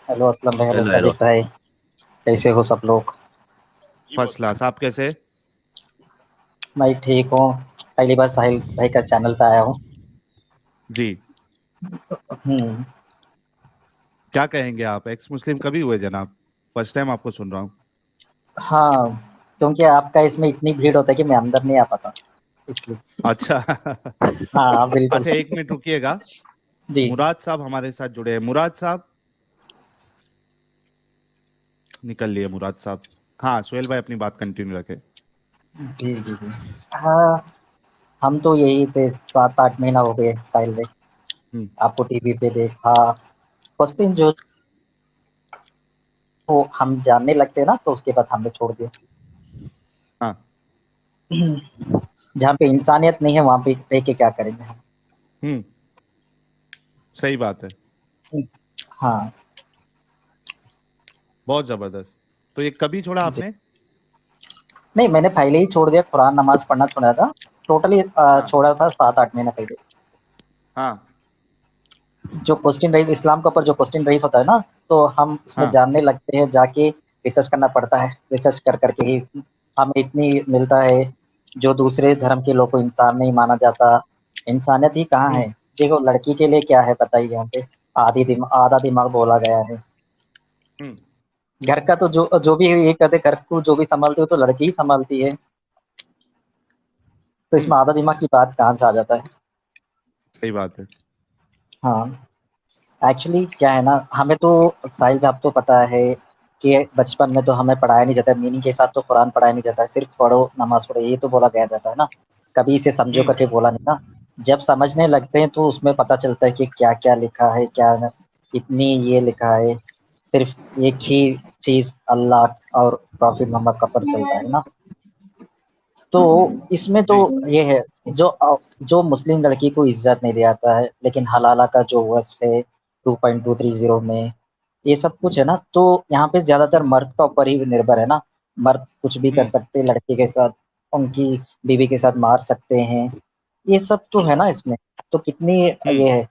Hello Aslam भाई, hello hello hello. Sajid भाई। कैसे हो सब लोग? First class. आप कैसे? मैं ठीक हूँ। पहली बार साहिल भाई का चैनल पे आया हूँ। जी। हम्म। क्या कहेंगे आप? एक्स मुस्लिम कभी हुए जनाब? फर्स्ट टाइम आपको सुन रहा हूँ। हाँ, क्योंकि आपका इसमें इतनी भीड़ होता है कि मैं अंदर नहीं आ पाता, इसलिए। अच्छा। हाँ बिल्कुल। अच्छा, एक मिनट रुकिएगा। जी मुराद साहब हमारे साथ जुड़े हैं। मुराद साहब निकल लिए मुराद साहब। हाँ, सुहेल भाई अपनी बात कंटिन्यू रखें। जी जी जी। हाँ, हम तो यही थे, 7-8 महीना हो गए साहिल भाई। हम्म। आपको टीवी पे देखा। फर्स्ट दिन जो वो हम जानने लगते ना, तो उसके बाद हमने छोड़ दिया। हाँ। जहाँ पे इंसानियत नहीं है वहाँ पे रह के क्या करेंगे हम। हम्म। सही बात है। हाँ बहुत जबरदस्त। तो ये कभी छोड़ा जी। आपने? नहीं, मैंने पहले ही छोड़ दिया, कुरान नमाज पढ़ना छोड़ा था। टोटली हाँ छोड़ा था 7-8 महीना पहले। हाँ जो क्वेश्चन राइज इस्लाम के ऊपर जो क्वेश्चन राइज होता है ना, तो हम उसमें हाँ। जानने लगते हैं, जाके रिसर्च करना पड़ता है। रिसर्च कर करके ही हमें इतनी मिलता है। जो दूसरे धर्म के लोग को इंसान नहीं माना जाता। इंसानियत ही कहाँ हम्म है? देखो, लड़की के लिए क्या है बताइए यहाँ पे। आधा दिमाग बोला गया है। हम्म घर का तो जो जो भी ये कहते, घर को जो भी संभालती हो तो लड़की ही संभालती है। तो हम्म। इसमें आधा दिमाग की बात कहाँ से आ जाता है? सही बात है। हाँ। एक्चुअली क्या है ना, हमें तो साहिल साहब तो पता है कि बचपन में तो हमें पढ़ाया नहीं जाता, मीनिंग के साथ तो कुरान पढ़ाया नहीं जाता है, सिर्फ पढ़ो नमाज पढ़ो ये तो बोला गया जाता है ना। कभी इसे समझो हम्म करके बोला नहीं ना। जब समझने लगते हैं तो उसमें पता चलता है कि क्या क्या लिखा है, क्या न, इतनी ये लिखा है। सिर्फ एक ही चीज, अल्लाह और प्रॉफिट मोहम्मद का पता चलता है ना। तो इसमें तो जी। ये है, जो मुस्लिम लड़की को इज्जत नहीं दिलाता है, लेकिन हलाला का जो वस है 2.230 में, ये सब कुछ है ना, तो यहाँ पे ज्यादातर मर्द का ऊपर ही निर्भर है ना। मर्द कुछ भी कर हम्म सकते हैं लड़की के साथ, उनकी बीवी के साथ मार सकते हैं। ये सब तो है ना इसमें। तो कितनी हम्म ये है,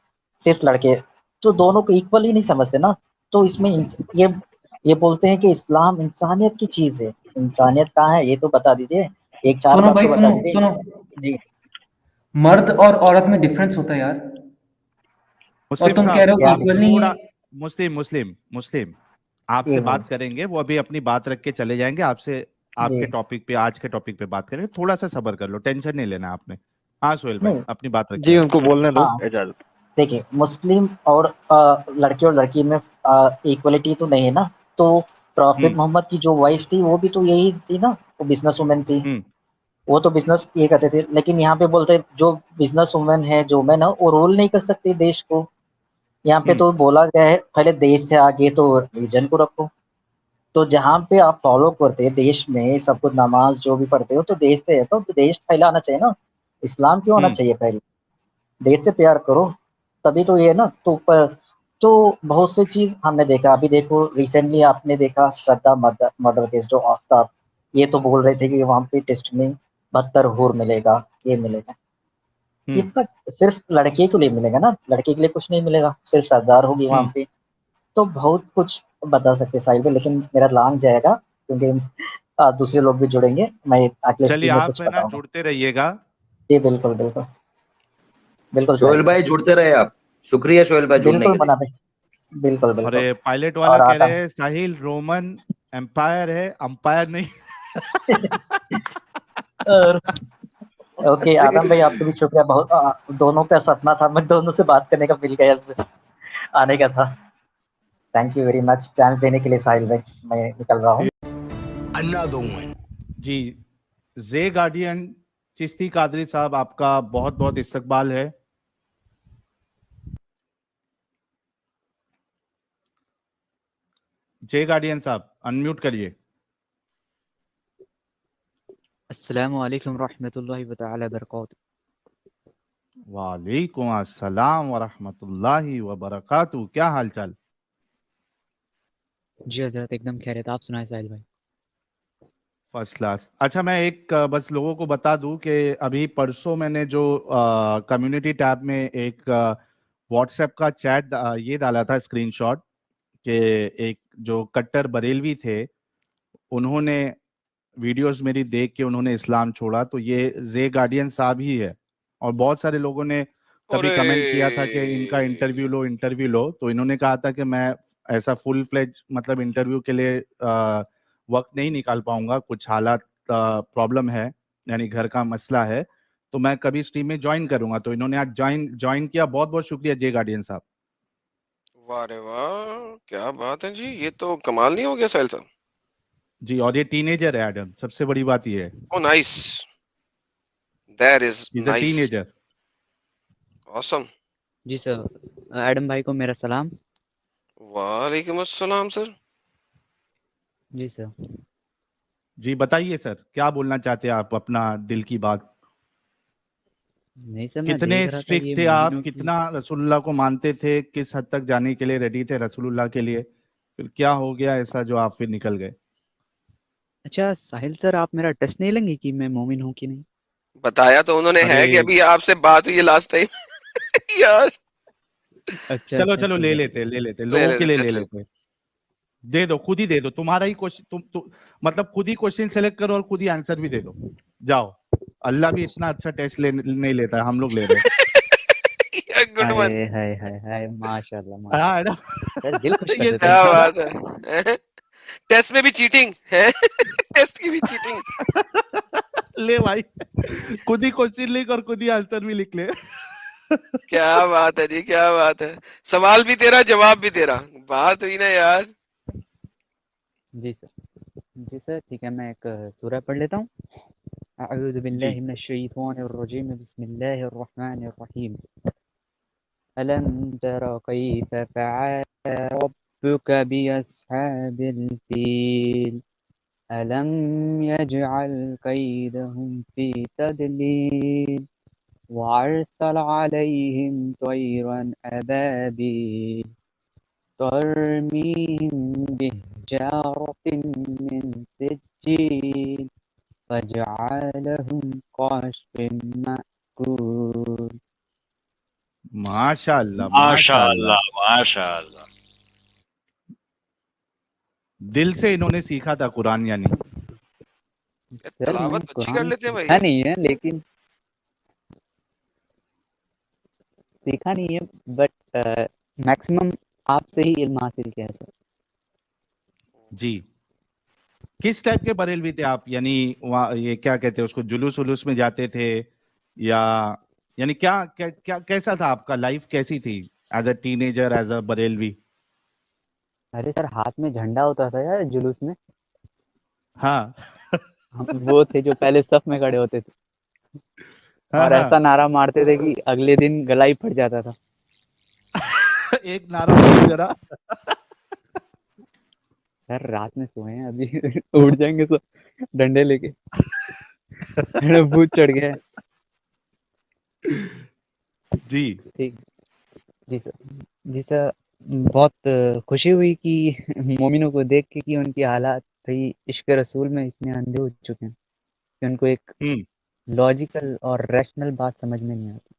सिर्फ लड़के तो दोनों को इक्वल ही नहीं समझते ना। तो इसमें ये बोलते हैं कि इस्लाम इंसानियत की चीज है। इंसानियत कहाँ है ये तो बता दीजिए। एक चार सुनो बात भाई, तो बता सुनो दीजिए। सुनो। जी। मर्द और औरत में डिफरेंस होता है यार। और मुस्लिम तुम कह साहब, रहे हो क्या? आप इक्वल नहीं है। थोड़ा मुस्लिम मुस्लिम मुस्लिम आपसे जी बात करेंगे। वो अभी अपनी बात रख के चले जाएंगे आपसे। जी। आपके टॉपिक पे, आज के टॉपिक पे बात करेंगे। थोड़ा सा सब्र कर लो, टेंशन नहीं लेना आपने। हाँ सुहेल भाई, नहीं। अपनी बात जी रखिए। उनको बोलने दो हाँ, इजाजत। देखिए, मुस्लिम और लड़के और लड़की में इक्वलिटी तो नहीं है ना। तो प्रॉफिट हम्म मोहम्मद की जो वाइफ थी वो भी तो यही थी ना, वो बिजनेस वुमेन थी। हम्म वो तो बिजनेस ये करते थे, लेकिन यहाँ पे बोलते हैं, जो बिजनेस वुमेन है, जो मैन है, वो रूल नहीं कर सकती देश को। यहाँ पे हम्म तो बोला गया है पहले देश से आगे तो रिलीजन को रखो। तो जहाँ पे आप फॉलो करते हैं देश में सब कुछ, नमाज जो भी पढ़ते हो तो देश से है, तो देश फैलाना चाहिए ना। इस्लाम क्यों आना हम्म चाहिए पहले? देश से प्यार करो, तभी तो ये है ना। तो बहुत सी चीज हमने देखा, अभी देखो रिसेंटली आपने देखा श्रद्धा मर्डर मर्डर केस, जो आफ्ताब, ये तो बोल रहे थे कि वहां पे टेस्ट में 72 हूर मिलेगा, ये मिलेगा। ये हम्म। तक सिर्फ लड़के के लिए मिलेगा ना, लड़के के लिए कुछ नहीं मिलेगा, सिर्फ सरदार होगी वहां हम्म। पे। तो बहुत कुछ बता सकते साहिल पे, लेकिन मेरा लॉन्ग जाएगा, क्योंकि दूसरे लोग भी जुड़ेंगे, मैं अगले चलिए, स्ट्रीम में आप कुछ है ना बताऊंगा। जुड़ते रहिएगा। जी बिल्कुल बिल्कुल। बिल्कुल सोहेल साहिल भाई जुड़ते रहे आप। शुक्रिया सोहेल भाई भाई, जुड़ने बिल्कुल के लिए। बना भाई। बिल्कुल और बिल्कुल। ये पायलट वाला और कह आता रहे हैं साहिल रोमन एम्पायर है, अंपायर नहीं। और ओके आदम भाई, आपको भी शुक्रिया बहुत। दोनों का सपना था, मैं दोनों से बात करने का, मिल गया, आने का था। Thank you very much chance देने के लिए साहिल भाई। मैं निकल रहा हूँ। Another one. जी। जे गार्डियन चिश्ती कादरी साहब, आपका बहुत बहुत इस्तकबाल है। जे गार्डियन साहब, अनम्यूट करिए। अस्सलामु अलैकुम रहमतुल्लाहि व तआला बरकातहू। वालेकुम अस्सलाम व रहमतुल्लाहि व बरकातहू। क्या हाल चाल? जी हज़रत, एकदम खैरियत। आप सुनाए साहिल भाई? First class. अच्छा, मैं एक बस लोगों को बता दूं कि अभी परसों मैंने जो कम्युनिटी टैब में एक व्हाट्सएप का चैट ये डाला था स्क्रीनशॉट, कि एक जो कट्टर बरेलवी थे, उन्होंने वीडियोस मेरी देख के उन्होंने इस्लाम छोड़ा, तो ये जे गार्डियन साहब ही है। और बहुत सारे लोगों ने तभी कमेंट किया था कि इनका इंटरव्यू लो, तो इन्होंने कहा था कि मैं ऐसा फुल फ्लेज मतलब इंटरव्यू के लिए वक्त नहीं निकाल पाऊंगा, कुछ हालात प्रॉब्लम है, यानी घर का मसला है, तो मैं कभी स्ट्रीम में ज्वाइन करूंगा। तो इन्होंने आज ज्वाइन किया। बहुत बहुत शुक्रिया जे गार्डियन साहब। वाह रे वाह, क्या बात है जी, ये तो कमाल नहीं हो गया साहिल साहब। जी, और ये टीनेजर है एडम, सबसे बड़ी बात ये है, oh nice, that is is a nice, teenager. Awesome. जी सर, एडम भाई को मेरा सलाम। वालेकुम अस्सलाम सर। जी सर। जी बताइए सर, क्या बोलना चाहते हैं आप, अपना दिल की बात। नहीं सर, मैं कितने देख रहा था ये स्ट्रिक्ट थे आप, मोमिनों की। कितना रसूलुल्लाह को मानते थे, किस हद तक जाने के लिए रेडी थे रसूलुल्लाह के लिए, फिर क्या हो गया ऐसा जो आप फिर निकल गए। अच्छा साहिल सर, आप मेरा टेस्ट नहीं लेंगे कि मैं मोमिन हूँ कि नहीं? बताया तो उन्होंने अरे है कि अभी आपसे बात हुई है लास्ट टाइम। यार अच्छा चलो अच्छा, चलो, ठीक ले है। लेते ले लोगों ले के लिए ले टेस्ट ले। लेते। दे दो, खुद ही दे दो, तुम्हारा ही क्वेश्चन, मतलब खुद ही क्वेश्चन सेलेक्ट करो और खुद ही आंसर भी दे दो, जाओ। अल्लाह भी इतना अच्छा टेस्ट नहीं लेता है, हम लोग ले रहे गुड हाय वन। हाय हाय हाय, माशाल्लाह हैं। हाँ, माशाल्लाह। है ना? सर दिल खुश कर ये देते हैं क्या सही सर था ना? आप। बात है, टेस्ट में भी चीटिंग है। टेस्ट की भी चीटिंग। ले भाई, खुद ही क्वेश्चन लिख और खुद ही आंसर भी लिख ले। क्या बात है जी, क्या बात है, सवाल भी तेरा जवाब भी तेरा, बात हुई ना यार। जी सर। जी सर, ठीक है, मैं एक सूरह पढ़ लेता हूँ। अऊज़ु जी बिल्लाहि मिनश शैतानिर रजीम, बिस्मिल्लाहिर रहमानिर रहीम। अलम तरा कैफ फ़अल रब्बुक बिअस्हाबिल फील, अलम यजअल कैदहुम फी तदलील, वअरसल अलैहिम तयरन अबाबील, तरमीहिम बिहिजारतिन मिन सिज्जील, फजअलहुम कअस्फिन मअकूल। माशाल्लाह माशाल्लाह, माशाअल्लाह माशाअल्लाह। दिल से इन्होंने सीखा था कुरान यानी। सर मैंने तलावत अच्छी कर कुरान लेते हैं सीखा भाई। नहीं है, लेकिन सीखा नहीं है, बट मैक्सिमम आपसे ही इल्म हासिल किया है सर। जी, किस टाइप के बरेलवी थे आप, यानी वहाँ ये क्या कहते हैं उसको, जुलूस उलूस में जाते थे, या यानी क्या क्या क्या कैसा था आपका लाइफ, कैसी थी as a teenager, as a Barelvi. अरे सर, हाथ में झंडा होता था यार जुलूस में। हाँ हम वो थे जो पहले सफ में खड़े होते थे हाँ और हाँ। ऐसा नारा मारते थे कि अगले दिन गला ही फट जाता था। एक नारा बोलो जरा। सर रात में सोए हैं अभी, उठ जाएंगे तो डंडे लेके। मेरा भूत चढ़ गया है। जी ठीक। जी सर। जी सर, बहुत खुशी हुई कि मोमिनों को देख के कि उनकी हालात भाई इश्क रसूल में इतने अंधे हो चुके हैं कि उनको एक हम्म। लॉजिकल और रैशनल बात समझ में नहीं आती।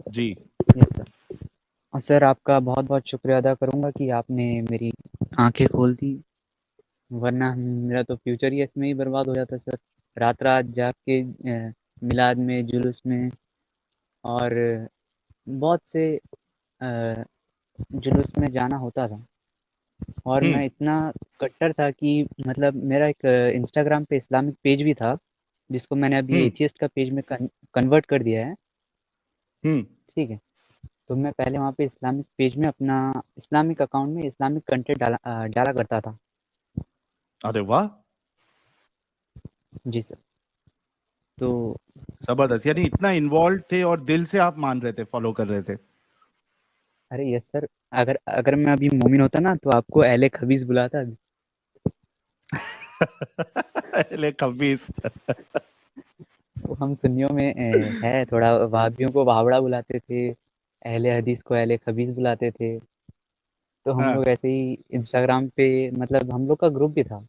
जी यस सर। और सर आपका बहुत बहुत शुक्रिया अदा करूंगा कि आपने मेरी आंखें खोल दी, वरना मेरा तो फ्यूचर ही इसमें ही बर्बाद हो जाता सर। रात रात जाग के मिलाद में, जुलूस में और बहुत से जुलूस में जाना होता था। और हम्म मैं इतना कट्टर था कि मतलब मेरा एक इंस्टाग्राम पे इस्लामिक पेज भी था, जिसको मैंने अभी हम्म एथियस्ट का पेज में कन्वर्ट कर दिया है। हम्म। ठीक है। तो मैं पहले वहाँ पे इस्लामिक पेज में अपना इस्लामिक अकाउंट में इस्लामिक कंटेंट डाला करता था। अरे वाह, जी सर। तो जबरदस्त, यानी इतना इन्वॉल्व थे और दिल से आप मान रहे थे, फॉलो कर रहे थे। अरे यस सर, अगर अगर मैं अभी मोमिन होता ना तो आपको अहले खबीस बुलाता अभी। ले कबीस। तो हम सुन्नियों में है थोड़ा, वहाबियों को वहावड़ा बुलाते थे, अहले हदीस को अहले खबीस बुलाते थे। तो हम हाँ। लोग ऐसे ही इंस्टाग्राम पे, मतलब हम लोग का ग्रुप भी था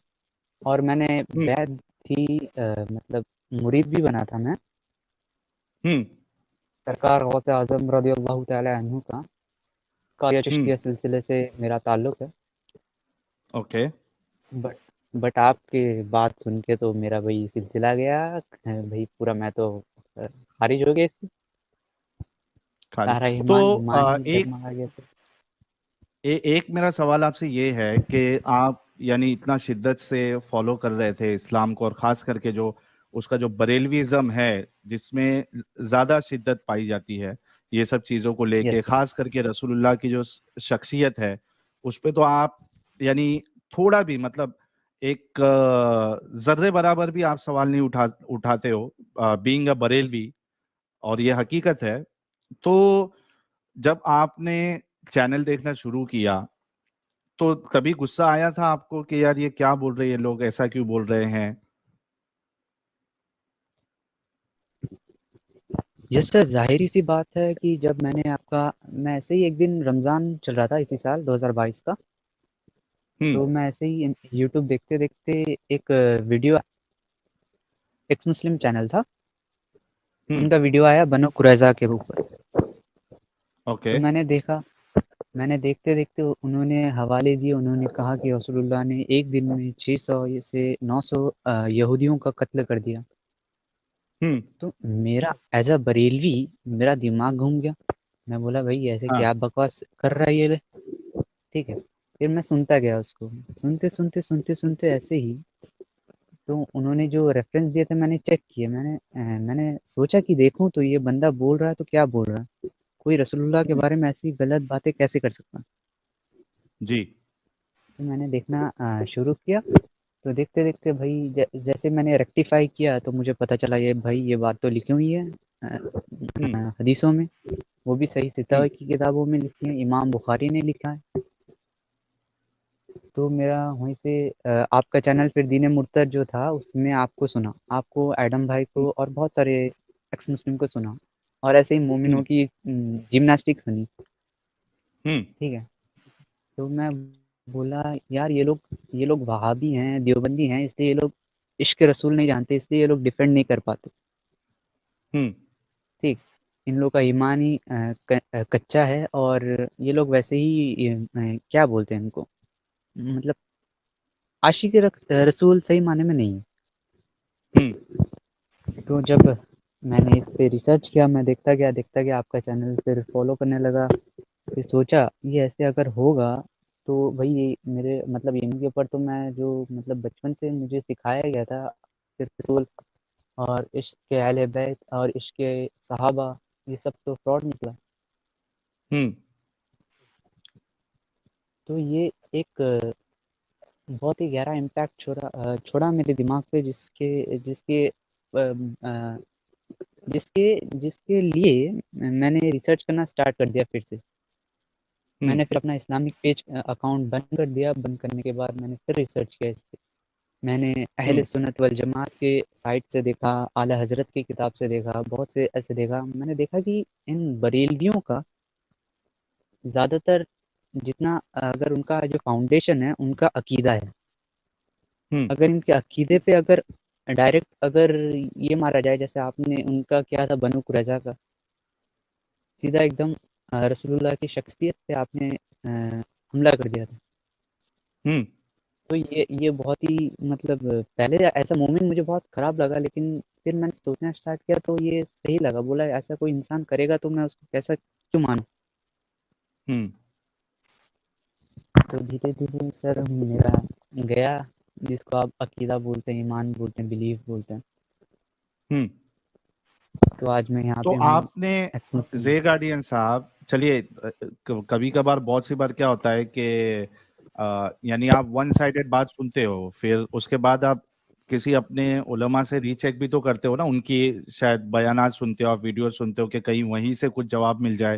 और मैंने हम्म बैद थी, मतलब मुरीद भी बना था मैं हम्म। सरकार गौसे आजम रज़ी अल्लाह तआला अन्हु का। कादिया चिश्तिया सिलसिले से मेरा ताल्लुक है। ओके। बट बट आपके बात सुन के तो मेरा भाई सिलसिला गया भाई पूरा। मैं तो खारिज हो गया इससे। खाली सारा तो ईमान ईमान ही एक डगमगा गया सर। एक मेरा सवाल आपसे ये है कि आप यानी इतना शिद्दत से फॉलो कर रहे थे इस्लाम को, और खास करके जो उसका जो बरेलविज्म है जिसमें ज्यादा शिद्दत पाई जाती है ये सब चीजों को यस लेके, सर। खास करके रसूलुल्लाह की जो शख्सियत है उस पे तो आप यानी थोड़ा भी मतलब एक जर्रे बराबर भी आप सवाल नहीं उठाते हो, बीइंग अ बरेलवी, और ये हकीकत है। तो जब आपने चैनल देखना शुरू किया तो तभी गुस्सा आया था आपको कि यार ये क्या बोल रहे हैं लोग, ऐसा क्यों बोल रहे हैं? यस सर, ज़ाहिर सी बात है कि जब मैं ऐसे ही एक दिन रमज़ान चल रहा था इसी साल 2022 का। हम्म। तो मैं ऐसे ही यूट्यूब देखते-देखते एक वीडियो, एक्स मुस्लिम चैनल था, हम्म। उनका वीडियो आया बनो कुरैज़ा के ऊपर। ओके। तो मैंने देखते-देखते उन्होंने हवाले दिए। उन्होंने कहा कि रसूलुल्लाह ने एक दिन में 600 से 900 यहूदियों का कत्ल कर दिया। हम्म। तो मेरा एज़ अ बरेलवी मेरा दिमाग घूम गया। मैं बोला भाई ऐसे हाँ। क्या बकवास कर रहा है ये, ठीक है। फिर मैं सुनता गया उसको, सुनते ऐसे ही। तो उन्होंने जो रेफरेंस दिए थे मैंने चेक किए। मैंने सोचा कि देखूं तो ये बंदा बोल रहा है तो क्या बोल रहा है, कोई रसूलुल्लाह के हम्म। बारे में ऐसी गलत बातें कैसे कर सकता है। जी। तो मैंने देखना शुरू किया। तो देखते देखते भाई जैसे मैंने रेक्टिफाई किया तो मुझे पता चला ये भाई ये बात तो लिखी हुई है हम्म। हदीसों में, वो भी सही हम्म। सितावे की किताबों में लिखी है, इमाम बुखारी ने लिखा है। तो मेरा वहीं से आपका चैनल फिर दीन मुर्तद जो था उसमें आपको सुना, आपको एडम भाई को और बहुत सारे एक्स मुस्लिम को सुना, और ऐसे ही मोमिनों हम्म। की जिम्नास्टिक सुनी, हम्म। ठीक है। तो मैं बोला यार ये लोग वहाबी हैं, देवबंदी हैं, इसलिए ये लोग इश्क रसूल नहीं जानते, इसलिए ये लोग डिफेंड नहीं कर पाते, हम्म। ठीक। इन लोग का ईमान ही कच्चा है, और ये लोग वैसे ही क्या बोलते हैं इनको, मतलब आशिक रसूल सही माने में नहीं है। हम्म। तो जब मैंने इस पे रिसर्च किया, मैं देखता गया आपका चैनल, फिर फॉलो करने लगा। फिर सोचा ये ऐसे अगर होगा तो भाई ये मेरे मतलब इनके ऊपर तो मैं जो मतलब बचपन से मुझे सिखाया गया था फिर रसूल और इश्क के अहले बैत और इश्क के सहाबा, ये सब तो फ्रॉड निकला। हम्म। तो ये एक बहुत ही गहरा इम्पैक्ट छोड़ा मेरे दिमाग पे, जिसके जिसके अ, अ, जिसके जिसके लिए मैंने रिसर्च करना स्टार्ट कर दिया फिर से। हम्म। मैंने फिर अपना इस्लामिक पेज अकाउंट बंद कर दिया। बंद करने के बाद मैंने फिर रिसर्च किया इस पे। मैंने अहले हम्म। सुन्नत वल जमात के साइट से देखा, आला हज़रत की किताब से देखा, बहुत से ऐसे देखा। मैंने देखा कि इन बरेलवियों का ज़्यादातर जितना अगर उनका जो फाउंडेशन है उनका अकीदा है। हम्म। अगर इनके अकीदे पे अगर डायरेक्ट अगर ये मारा जाए, जैसे आपने उनका क्या था बनु कुरैज़ा का, सीधा एकदम रसूलुल्लाह की शख्सियत पे आपने हमला कर दिया था। हम्म। तो ये बहुत ही मतलब पहले ऐसा मोमेंट मुझे बहुत खराब लगा, लेकिन फिर मैंने सोचना स्टार्ट किया तो ये सही लगा। बोला ऐसा कोई इंसान करेगा तो मैं उसको कैसा क्यों मानूं। हम्म। तो धीरे धीरे सर मेरा गया, जिसको आप अकीदा बोलते हैं, ईमान बोलते हैं, बिलीफ बोलते हैं। हम्म। तो आज मैं यहाँ तो पे हूँ आपने एक्स मुस्लिम। जे गार्डियन साहब, चलिए कभी कभार बहुत सी बार क्या होता है कि यानी आप वन साइडेड बात सुनते हो, फिर उसके बाद आप किसी अपने उलमा से रीचेक भी तो करते हो ना, उनकी शायद बयानात सुनते हो, आप वीडियो सुनते हो कि कहीं वहीं से कुछ जवाब मिल जाए,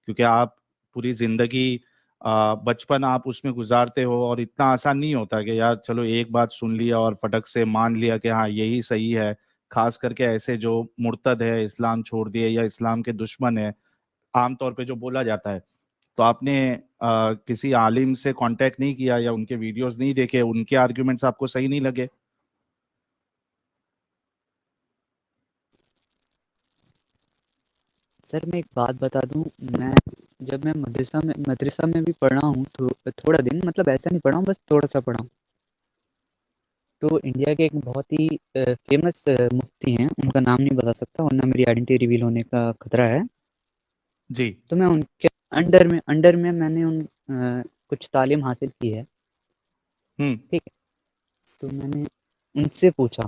क्योंकि आप पूरी जिंदगी बचपन आप उसमें गुजारते हो, और इतना आसान नहीं होता कि यार चलो एक बात सुन लिया और फटक से मान लिया कि हाँ यही सही है। खास करके ऐसे जो मुर्तद है, इस्लाम छोड़ दिए या इस्लाम के दुश्मन है, आमतौर पे जो बोला जाता है। तो आपने किसी आलिम से कांटेक्ट नहीं किया या उनके वीडियोस नहीं देखे, उनके आर्गुमेंट्स आपको सही नहीं लगे? सर मैं एक बात बता दूं, मैं जब मैं मदरसा में भी पढ़ा हूँ तो थोड़ा दिन, मतलब ऐसा नहीं पढ़ा हूँ, बस थोड़ा-सा पढ़ा हूँ। तो इंडिया के एक बहुत ही फ़ेमस मुफ्ती हैं, उनका नाम नहीं बता सकता वरना मेरी आइडेंटिटी रिवील होने का खतरा है। जी। तो मैं उनके अंडर में मैंने कुछ तालीम हासिल की है, हम्म। ठीक है? तो मैंने उनसे पूछा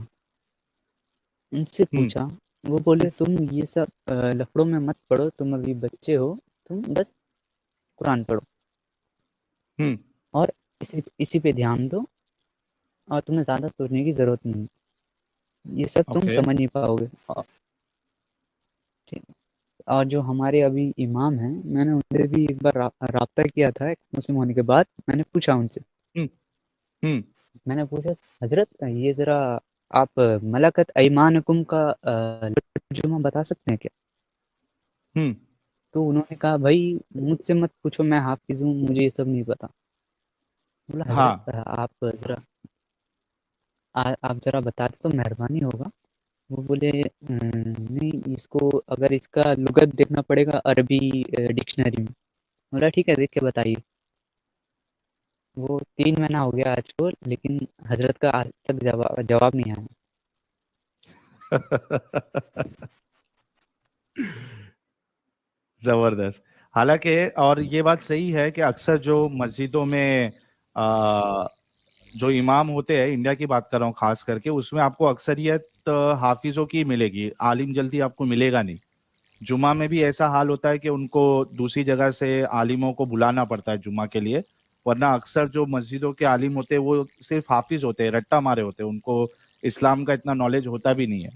हम्म। वो बोले तुम ये सब लफड़ों में मत पड़ो, तुम अभी बच्चे हो, तुम बस कुरान पढ़ो हम्म। और इसी पे ध्यान दो और तुम्हें ज़्यादा सोचने की ज़रूरत नहीं है। ये सब तुम ओके। समझ नहीं पाओगे। ठीक। और जो हमारे अभी इमाम हैं, मैंने उनसे भी एक बार राब्ता किया था एक मुस्लिम होने के बाद। मैंने पूछा उनसे, हम्म। हम्म। मैंने पूछा हज़रत ये ज़रा आप मलकत अयमानुकुम का तर्जुमा बता सकते हैं क्या? हम्म। तो उन्होंने कहा भाई मुझसे मत पूछो, मैं हाफिज़ हूँ, मुझे ये सब नहीं पता। बोला हज़रत हाँ। आप ज़रा बताते तो मेहरबानी होगा। वो बोले नहीं, इसको अगर इसका लुग़त देखना पड़ेगा अरबी डिक्शनरी में। बोला ठीक है, देख के बताइए। वो 3 महीना हो गया आज को, लेकिन हज़रत का आज तक जवाब नहीं आया। जबरदस्त। हालांकि और ये बात सही है कि अक्सर जो मस्जिदों में आ, जो इमाम होते हैं, इंडिया की बात कर रहा हूँ खास करके, उसमें आपको अक्सरियत हाफिजों की मिलेगी, आलिम जल्दी आपको मिलेगा नहीं। जुमा में भी ऐसा हाल होता है कि उनको दूसरी जगह से आलिमों को बुलाना पड़ता है जुमा के लिए, वरना अक्सर जो मस्जिदों के आलिम होते हैं वो सिर्फ हाफिज होते हैं, रट्टा मारे होते हैं, उनको इस्लाम का इतना नॉलेज होता भी नहीं है।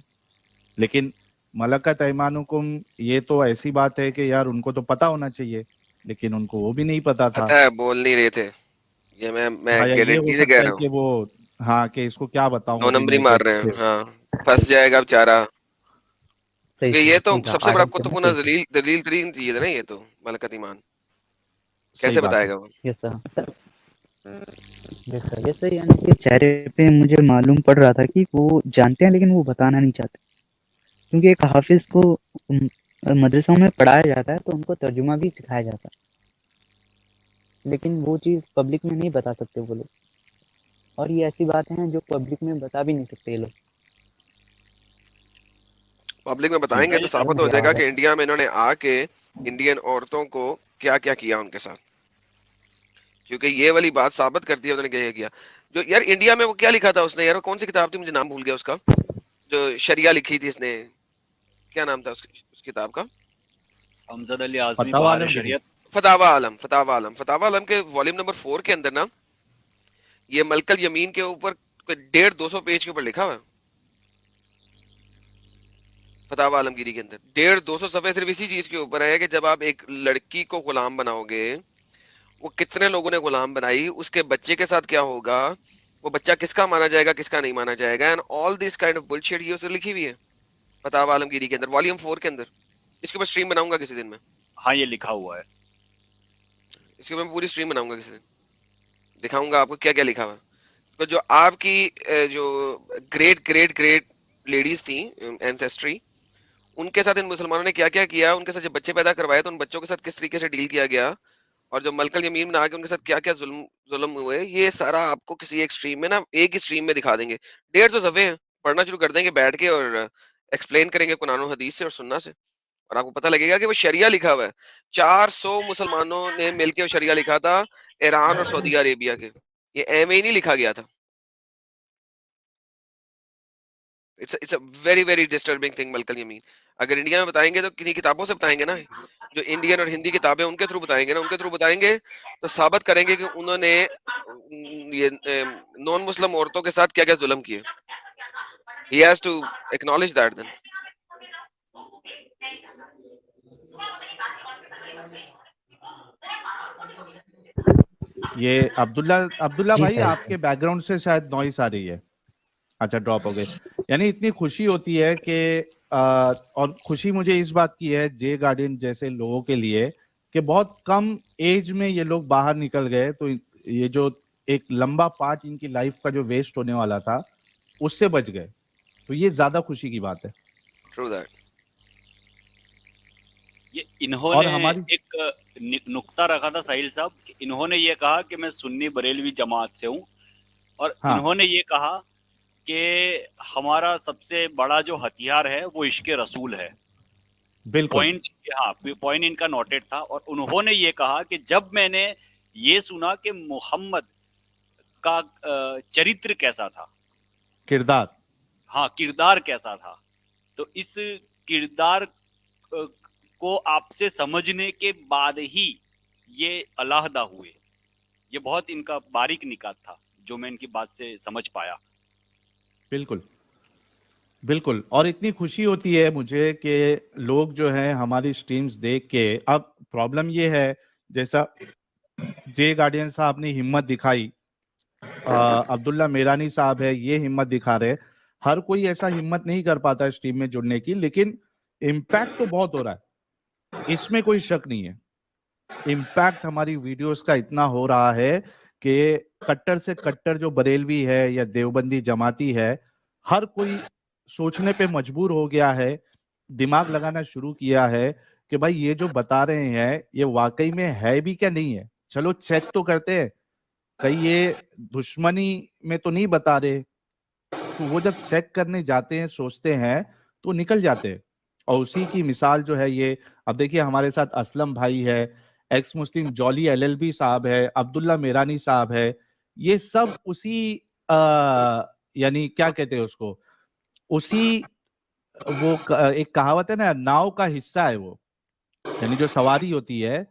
लेकिन मलकत ऐमानुकुम, ये तो ऐसी बात है कि यार उनको तो पता होना चाहिए, लेकिन उनको वो भी नहीं पता था। पता है बोल नहीं रहे थे, ये मैं हाँ, या ये हो गारंटी से कह सकता है रहा कि हूँ। वो, हाँ, कि इसको क्या बताऊं 2 अभी नंबरी मैं मार रहे हैं, कि हाँ, फंस जाएगा बेचारा। क्योंकि ये तो सही कहा, सबसे बड़ा आराम से ना कुतुबुना सही कहा। दलील तरीन चीज है ना, ये तो मलकत ईमान सही कैसे बात है। बताएगा वो। Yes sir. जैसे यानी कि चेहरे पे मुझे मालूम पड़ रहा था कि वो जानते हैं लेकिन वो बताना नहीं चाहते, क्योंकि एक हाफिज को मदरसों में पढ़ाया जाता है तो उनको तर्जुमा भी सिखाया जाता है, लेकिन वो चीज़ पब्लिक में नहीं बता सकते वो लोग। और ये ऐसी बातें हैं जो पब्लिक में बता भी नहीं सकते ये लोग। पब्लिक में जी। बताएंगे तो साबित हो जाएगा कि इंडिया में इन्होंने आके इंडियन औरतों को क्या क्या किया उनके साथ, क्योंकि ये वाली बात साबित करती है उन्होंने क्या किया। जो यार इंडिया में वो क्या लिखा था उसने, यार वो कौन सी किताब थी, मुझे नाम भूल गया उसका, जो शरिया लिखी थी इसने, क्या नाम था उस किताब का? अमजद अली आजमी फतवा बहार आलमगीरी। शरीयत। फतावा आलम के वॉल्यूम नंबर 4 के अंदर ना, ये मलकल यमीन के ऊपर 150-200 पेज के ऊपर लिखा हुआ है। फतावा आलमगीरी के अंदर 150-200 सफे सिर्फ इसी चीज के ऊपर है कि जब आप एक लड़की को गुलाम बनाओगे, वो कितने लोगों ने गुलाम बनाई, उसके बच्चे के साथ क्या होगा, वो बच्चा किसका माना जाएगा किसका नहीं माना जाएगा, and all this kind of bullshit ये उसने लिखी हुई है फतावा आलमगीरी के अंदर वॉल्यूम 4 के अंदर। इसके ऊपर स्ट्रीम बनाऊंगा किसी दिन में, हाँ ये लिखा हुआ है। इसके ऊपर पूरी स्ट्रीम बनाऊंगा किसी दिन, दिखाऊंगा आपको क्या क्या लिखा हुआ है। तो जो आपकी जो ग्रेट ग्रेट ग्रेट लेडीज थी एंसेस्ट्री, उनके साथ इन मुसलमानों ने क्या क्या किया, उनके साथ जब बच्चे पैदा करवाए तो उन बच्चों के साथ किस तरीके से डील किया गया, और जो मलकल यमीन में आके उनके साथ क्या क्या जुल्म जुल्म हुए, ये सारा आपको किसी एक स्ट्रीम में ना, एक ही स्ट्रीम में दिखा देंगे। 150 सफे हैं, पढ़ना शुरू कर देंगे बैठ के और एक्सप्लेन करेंगे कुरान और हदीस से और सुन्ना से, और आपको पता लगेगा कि वो शरिया लिखा हुआ है। 400 मुसलमानों ने मिलकर वो शरिया लिखा था, ईरान और सऊदी अरेबिया के, ये एम ही नहीं लिखा गया था। It's a very very disturbing thing मलकल यमीन। अगर इंडिया में बताएंगे तो किन्हीं किताबों से बताएंगे ना, जो इंडियन और हिंदी किताबें उनके थ्रू बताएंगे ना, उनके थ्रू बताएंगे तो साबित करेंगे कि उन्होंने ये नॉन मुस्लिम औरतों के साथ क्या क्या जुल्म किए। He has to acknowledge that then. ये अब्दुल्ला अब्दुल्ला जी भाई, सही आपके बैकग्राउंड से शायद नॉइस आ रही है। अच्छा, ड्रॉप हो गई। यानी इतनी खुशी होती है कि और खुशी मुझे इस बात की है जे गार्डियन जैसे लोगों के लिए कि बहुत कम एज में ये लोग बाहर निकल गए, तो ये जो एक लंबा पार्ट इनकी लाइफ का जो वेस्ट होने वाला था उससे बच गए, तो ये ज्यादा खुशी की बात है। True that. ये और इन्होंने हमारी एक नुक्ता रखा था साहिल साहब कि इन्होंने ये कहा कि मैं सुन्नी बरेलवी जमात से हूँ, और हाँ इन्होंने ये कहा कि हमारा सबसे बड़ा जो हथियार है वो इश्क रसूल है। बिल्कुल पॉइंट, हाँ, पॉइंट इनका नोटेड था। और उन्होंने ये कहा कि जब मैंने ये सुना कि मोहम्मद का चरित्र कैसा था, किरदार हाँ, किरदार कैसा था, तो इस किरदार को आपसे समझने के बाद ही ये अलहदा हुए। ये बहुत इनका बारीक निकात था जो मैं इनकी बात से समझ पाया। बिल्कुल बिल्कुल। और इतनी खुशी होती है मुझे कि लोग जो हैं हमारी स्ट्रीम्स देख के, अब प्रॉब्लम ये है जैसा जे गार्डियन साहब ने हिम्मत दिखाई, अब्दुल्ला मेरानी साहब है ये हिम्मत दिखा रहे, हर कोई ऐसा हिम्मत नहीं कर पाता स्ट्रीम में जुड़ने की, लेकिन इम्पैक्ट तो बहुत हो रहा है, इसमें कोई शक नहीं है। इम्पैक्ट हमारी वीडियोस का इतना हो रहा है कि कट्टर से कट्टर जो बरेलवी है या देवबंदी जमाती है, हर कोई सोचने पे मजबूर हो गया है, दिमाग लगाना शुरू किया है कि भाई ये जो बता रहे हैं ये वाकई में है भी क्या नहीं है, चलो चेक तो करते हैं, कहीं ये दुश्मनी में तो नहीं बता रहे। तो वो जब चेक करने जाते हैं, सोचते हैं, तो निकल जाते हैं। और उसी की मिसाल जो है ये, अब देखिए हमारे साथ असलम भाई है, एक्स मुस्लिम जॉली एलएलबी साहब है, अब्दुल्ला मेरानी साहब है, ये सब उसी यानी क्या कहते हैं उसको, उसी एक कहावत है ना, नाव का हिस्सा है वो, यानी जो सवारी होती है,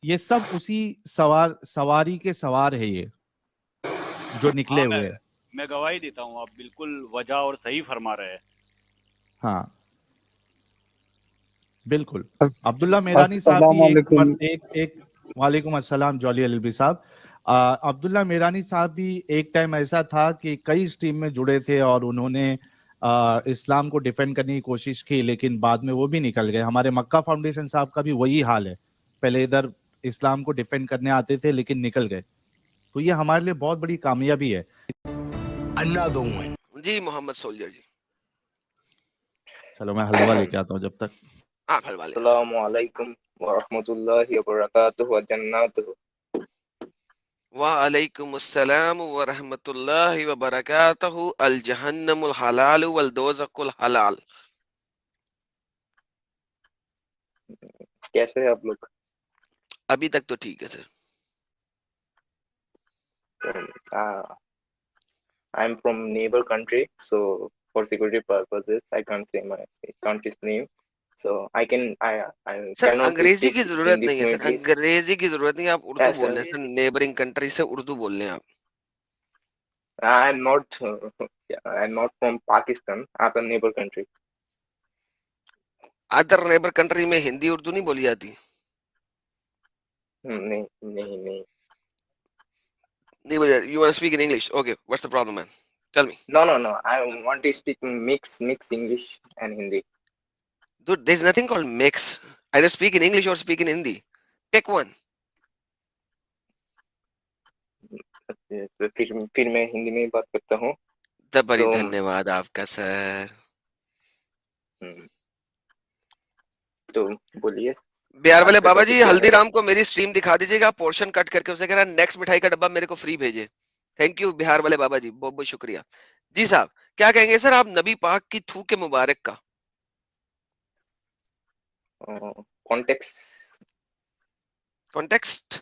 ये सब उसी सवारी के सवार है ये जो निकले हाँ, हुए हैं। मैं गवाही देता हूँ, आप बिल्कुल वजह और सही फरमा रहे हैं। हाँ बिल्कुल। अब्दुल्ला मेरानी साहब भी एक वालेकुम अस्सलाम जॉली एलएलबी साहब। अब्दुल्ला मेरानी साहब भी एक टाइम ऐसा था कि कई स्ट्रीम में जुड़े थे और उन्होंने इस्लाम को डिफेंड करने की कोशिश की, लेकिन बाद में वो भी निकल गए। हमारे मक्का फाउंडेशन साहब का भी वही हाल है, पहले इधर इस्लाम को डिफेंड करने आते थे लेकिन निकल गए। तो ये हमारे लिए बहुत बड़ी कामयाबी है। Another one. जी मोहम्मद सोल्जर जी, चलो मैं हलवा लेके आता हूँ जब तक। आप हलवा ले। अस्सलामु अलैकुम व रहमतुल्लाहि व बरकातुहु व जन्नatuhu। वालेकुम अस्सलाम व रहमतुल्लाहि व बरकातहू। अल जहन्नमुल हलाल वल दोज़कुल हलाल। कैसे हैं आप लोग? अभी तक तो ठीक है sir. I'm from neighbor country, so for security purposes I can't say my country's name, so I sir cannot अंग्रेजी speak की जरूरत Hindi नहीं है सर, fluently. अंग्रेजी की जरूरत नहीं है, आप उर्दू Yes, बोल sir. रहे हैं सर, नेबरिंग कंट्री से उर्दू बोल रहे हैं आप। I'm not from Pakistan, other neighbor country. Other neighbour country में हिंदी उर्दू नहीं बोली जाती? नहीं नहीं नहीं। नहीं बोली जाती। You want to speak in English? Okay, what's the problem, man? Tell me. No, I want to speak mix English and Hindi. Dude, there's nothing called mix. Either speak in English or speak in Hindi. Pick one. तो फिर मैं हिंदी में ही बात करता हूँ। बड़ी तो धन्यवाद आपका सर। तो बोलिए। बिहार वाले आपका बाबा topic जी, क्या है? हल्दीराम को मेरी स्ट्रीम दिखा दीजिएगा, पोर्शन कट करके उसे कह रहा नेक्स्ट मिठाई का डब्बा मेरे को फ्री भेजे। थैंक यू बिहार वाले बाबा जी, बहुत बहुत शुक्रिया। जी साहब, क्या कहेंगे सर आप नबी पाक की थूक के मुबारक का? कॉन्टेक्स्ट।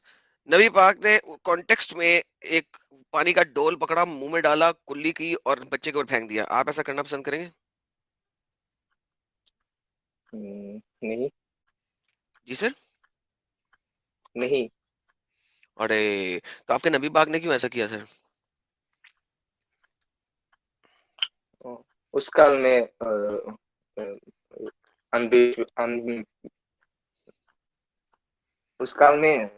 नबी पाक ने कॉन्टेक्स्ट में एक पानी का डोल पकड़ा, मुंह में डाला, कुल्ली की और बच्चे के ऊपर फेंक दिया। आप ऐसा करना पसंद करेंगे? नहीं। जी सर। नहीं। अरे तो आपके नबी पाक ने क्यों ऐसा किया सर? उस काल में उस काल में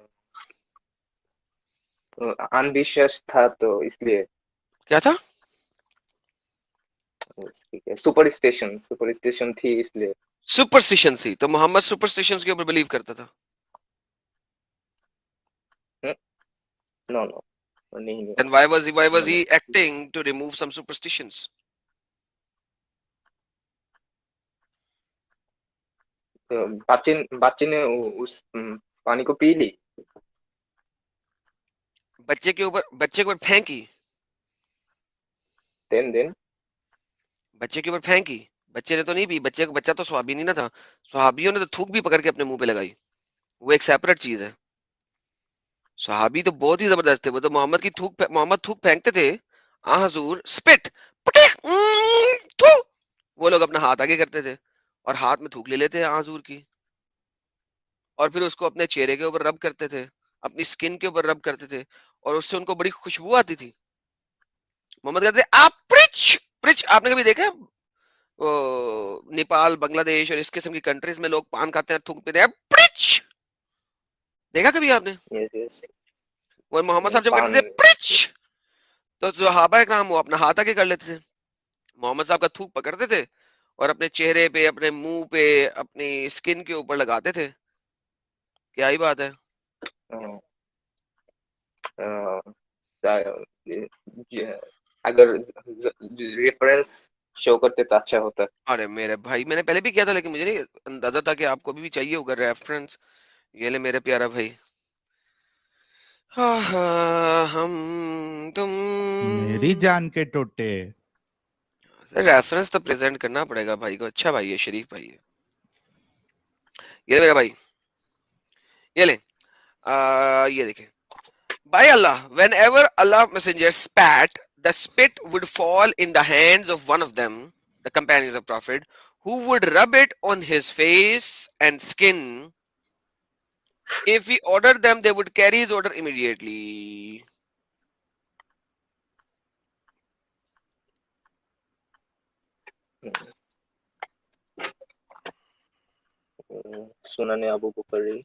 अंधविश्वास था, तो इसलिए। क्या था? सुपरस्टिशन थी, इसलिए। सुपरस्टिशन थी, तो मोहम्मद सुपरस्टिशंस के ऊपर बिलीव करता था? नो नहीं। Then why was he acting to remove some superstitions? बच्चे ने उस पानी को पी ली। बच्चे के ऊपर फेंकी। देन बच्चे के ऊपर फेंकी। बच्चे ने तो नहीं पी, बच्चा तो स्वाबी नहीं ना था। स्वाबियों ने तो थूक भी पकड़ के अपने मुंह पे लगाई, वो एक सेपरेट चीज है। सहाबी तो बहुत ही जबरदस्त थे, वो तो मोहम्मद थूक फेंकते थे, आ हजूर स्पिट थू, वो लोग अपना हाथ आगे करते थे और हाथ में थूक ले लेते आ हजूर की, और फिर उसको अपने चेहरे के ऊपर रब करते थे, अपनी स्किन के ऊपर रब करते थे, और उससे उनको बड़ी खुशबू आती थी। मोहम्मद कहते थे आप प्रिच प्रिच। आपने कभी देखा वो नेपाल, बांग्लादेश और इस किस्म की कंट्रीज में लोग पान खाते हैं और थूकते हैं प्रिच? देखा कभी आपने? यस वो मोहम्मद साहब जब पान करते थे प्रिच, तो सहाबा इकराम वो अपना हाथ आगे कर लेते थे, मोहम्मद साहब का थूक पकड़ते थे और अपने चेहरे पे, अपने मुंह पे, अपनी स्किन के ऊपर लगाते थे। क्या ही बात है। अगर रेफरेंस शो करते तो अच्छा होता। अरे मेरे भाई, मैंने पहले भी किया था, लेकिन मुझे नहीं अंदाजा था कि आपको भी चाहिए होगा रेफरेंस। ये ले मेरे प्यारा भाई। हम तुम मेरी जान के टोटे। रेफरेंस तो प्रेजेंट करना पड़ेगा भाई को। अच्छा भाई है, शरीफ भाई है। ये मेरा भाई, ये ले। ये देखे, by Allah, whenever Allah messenger spat, the spit would fall in the hands of one of them, the companions of Prophet, who would rub it on his face and skin. If he ordered them, they would carry his order immediately. सुनने अबू बकरी।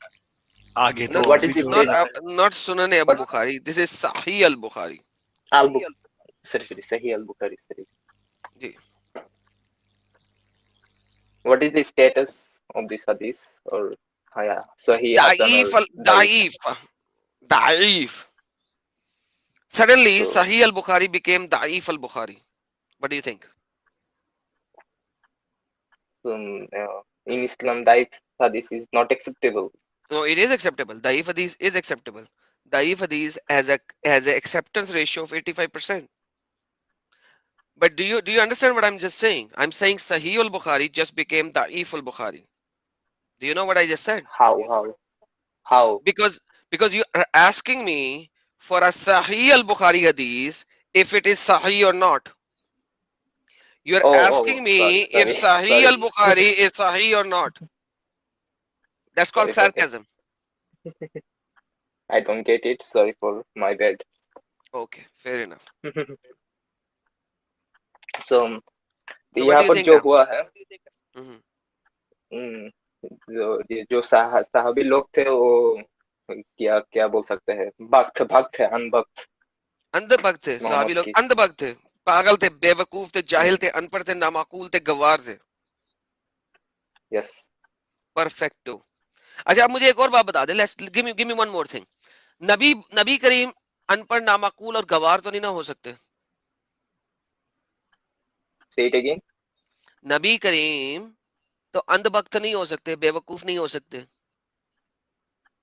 आगे तो What is the Not Sunan Abu Bukhari. This is Sahih al-Bukhari. sorry, Sahih al-Bukhari, sorry. Ji. What is the status of this hadith? Or Sahih Hasan or Da'if. Suddenly, So- Sahih al-Bukhari became Da'if al-Bukhari. What do you think? in Islam, daif hadith is not acceptable. No, it is acceptable. Da'if hadith is acceptable. Da'if hadith has a acceptance ratio of 85%. But do you understand what I'm just saying? I'm saying Sahih al-Bukhari just became Da'if al-Bukhari. Do you know what I just said? How? Because you are asking me for a Sahih al-Bukhari hadith if it is Sahih or not. You are asking me if Sahih al-Bukhari is Sahih or not. That's called Sorry, sarcasm. I don't get it. Sorry for my bad. Okay, fair enough. So, So what यहाँ do you पर think जो now? हुआ है, Mhm. जो साहबी लोग थे वो क्या बोल सकते हैं, भक्त थे, अनभक्त। अंधभक्त थे सहाबी लोग, अंधभक्त थे, पागल थे, बेवकूफ थे, जाहिल थे, अनपढ़ थे, नामाकूल थे, गवार थे। यस। परफेक्टो। अच्छा, आप मुझे एक और बात बता दे, let's give me one more thing. नबी करीम अनपढ़, नामाकूल और गवार तो नहीं ना हो सकते? Say it again. नबी करीम तो अंधभक्त नहीं हो सकते, बेवकूफ नहीं हो सकते?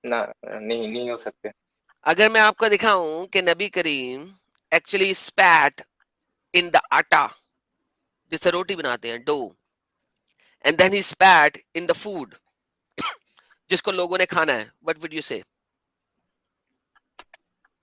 ना, नहीं हो सकते। अगर मैं आपको दिखाऊं कि नबी करीम एक्चुअली स्पैट इन द आटा, जिससे रोटी बनाते हैं, dough, and then he spat in the food जिसको लोगों ने खाना है, what would you say?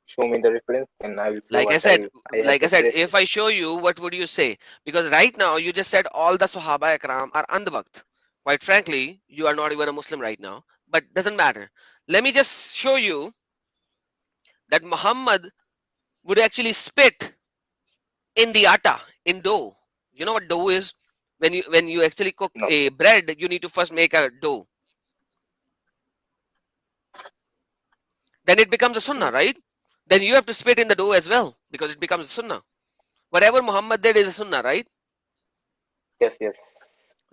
Show me the reference and I will say Like I what said, I have to say. if I show you, what would you say? Because right now you just said all the Sahaba Ikram are andhbakt. Quite frankly, you are not even a Muslim right now, but doesn't matter. Let me just show you that Muhammad would actually spit in the atta, in dough. You know what dough is? When you actually cook No. a bread, you need to first make a dough. Then it becomes a sunnah, right? Then you have to spit in the dough as well, because it becomes a sunnah. Whatever Muhammad did is a sunnah, right? Yes.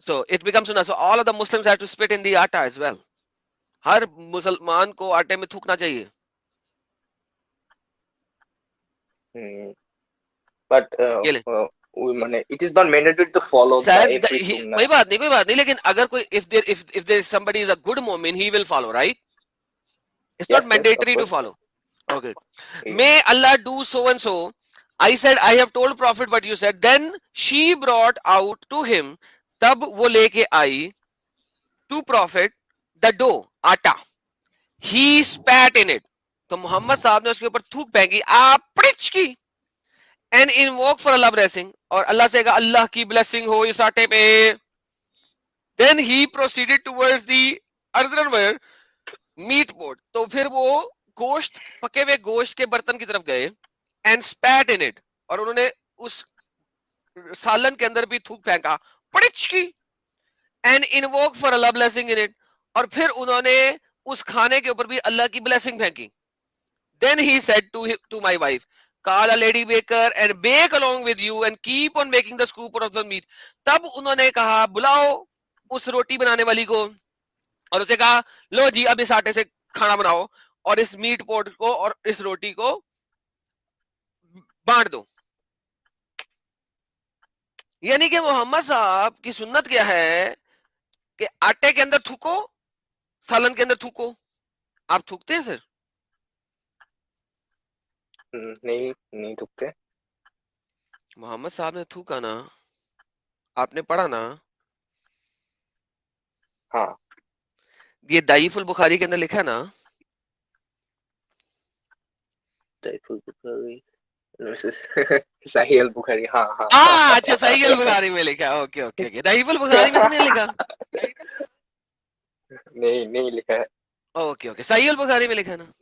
So it becomes sunnah. So all of the Muslims have to spit in the atta as well. हर मुसलमान को आटे में थूकना चाहिए. But ये ले. it is not mandatory to follow the Sahib, every sunnah. कोई बात नहीं, लेकिन अगर कोई if there somebody is a good mu'min, he will follow, right? It's not Yes, mandatory of to course. follow. Okay. Yeah. May Allah do so and so. I said, I have told Prophet what you said. Then she brought out to him, तब वो लेके आई to Prophet the dough, आटा. He spat in it. तो मोहम्मद साहब ने उसके ऊपर थूक फेंकी, आपड़िच की, and invoke for Allah blessing, और अल्लाह से कहा अल्लाह की blessing हो इस आटे पे. Then he proceeded towards the earthenware meat pot. तो फिर वो गोश्त, पके हुए गोश्त के बर्तन की तरफ गए, and spat in it, और उन्होंने उस सालन के अंदर भी थूक फेंका, पड़िच की, and invoke for Allah blessing in it, और फिर उन्होंने उस खाने के ऊपर भी अल्लाह की blessing फेंकी. Then he said to my wife, call a lady baker and bake along with you and keep on making the scoop of the meat. तब उन्होंने कहा बुलाओ उस रोटी बनाने वाली को, और उसे कहा लो जी अब इस आटे से खाना बनाओ और इस मीट पोट को और इस रोटी को बांट दो. यानी कि मोहम्मद साहब की सुन्नत क्या है कि आटे के अंदर थूको, सालन के अंदर थूको. आप थूकते हैं सर? नहीं थूकते. मोहम्मद साहब ने थूका ना, आपने पढ़ा ना? हाँ. ये दाईफुल बुखारी के अंदर लिखा है ना? दाईफुल बुखारी सही अल बुखारी. हाँ. अच्छा, सही अल बुखारी में लिखा है. ओके. दाईफुल बुखारी में तो नहीं लिखा? नहीं लिखा है. ओके. सही अल बुखारी में लिखा है ना?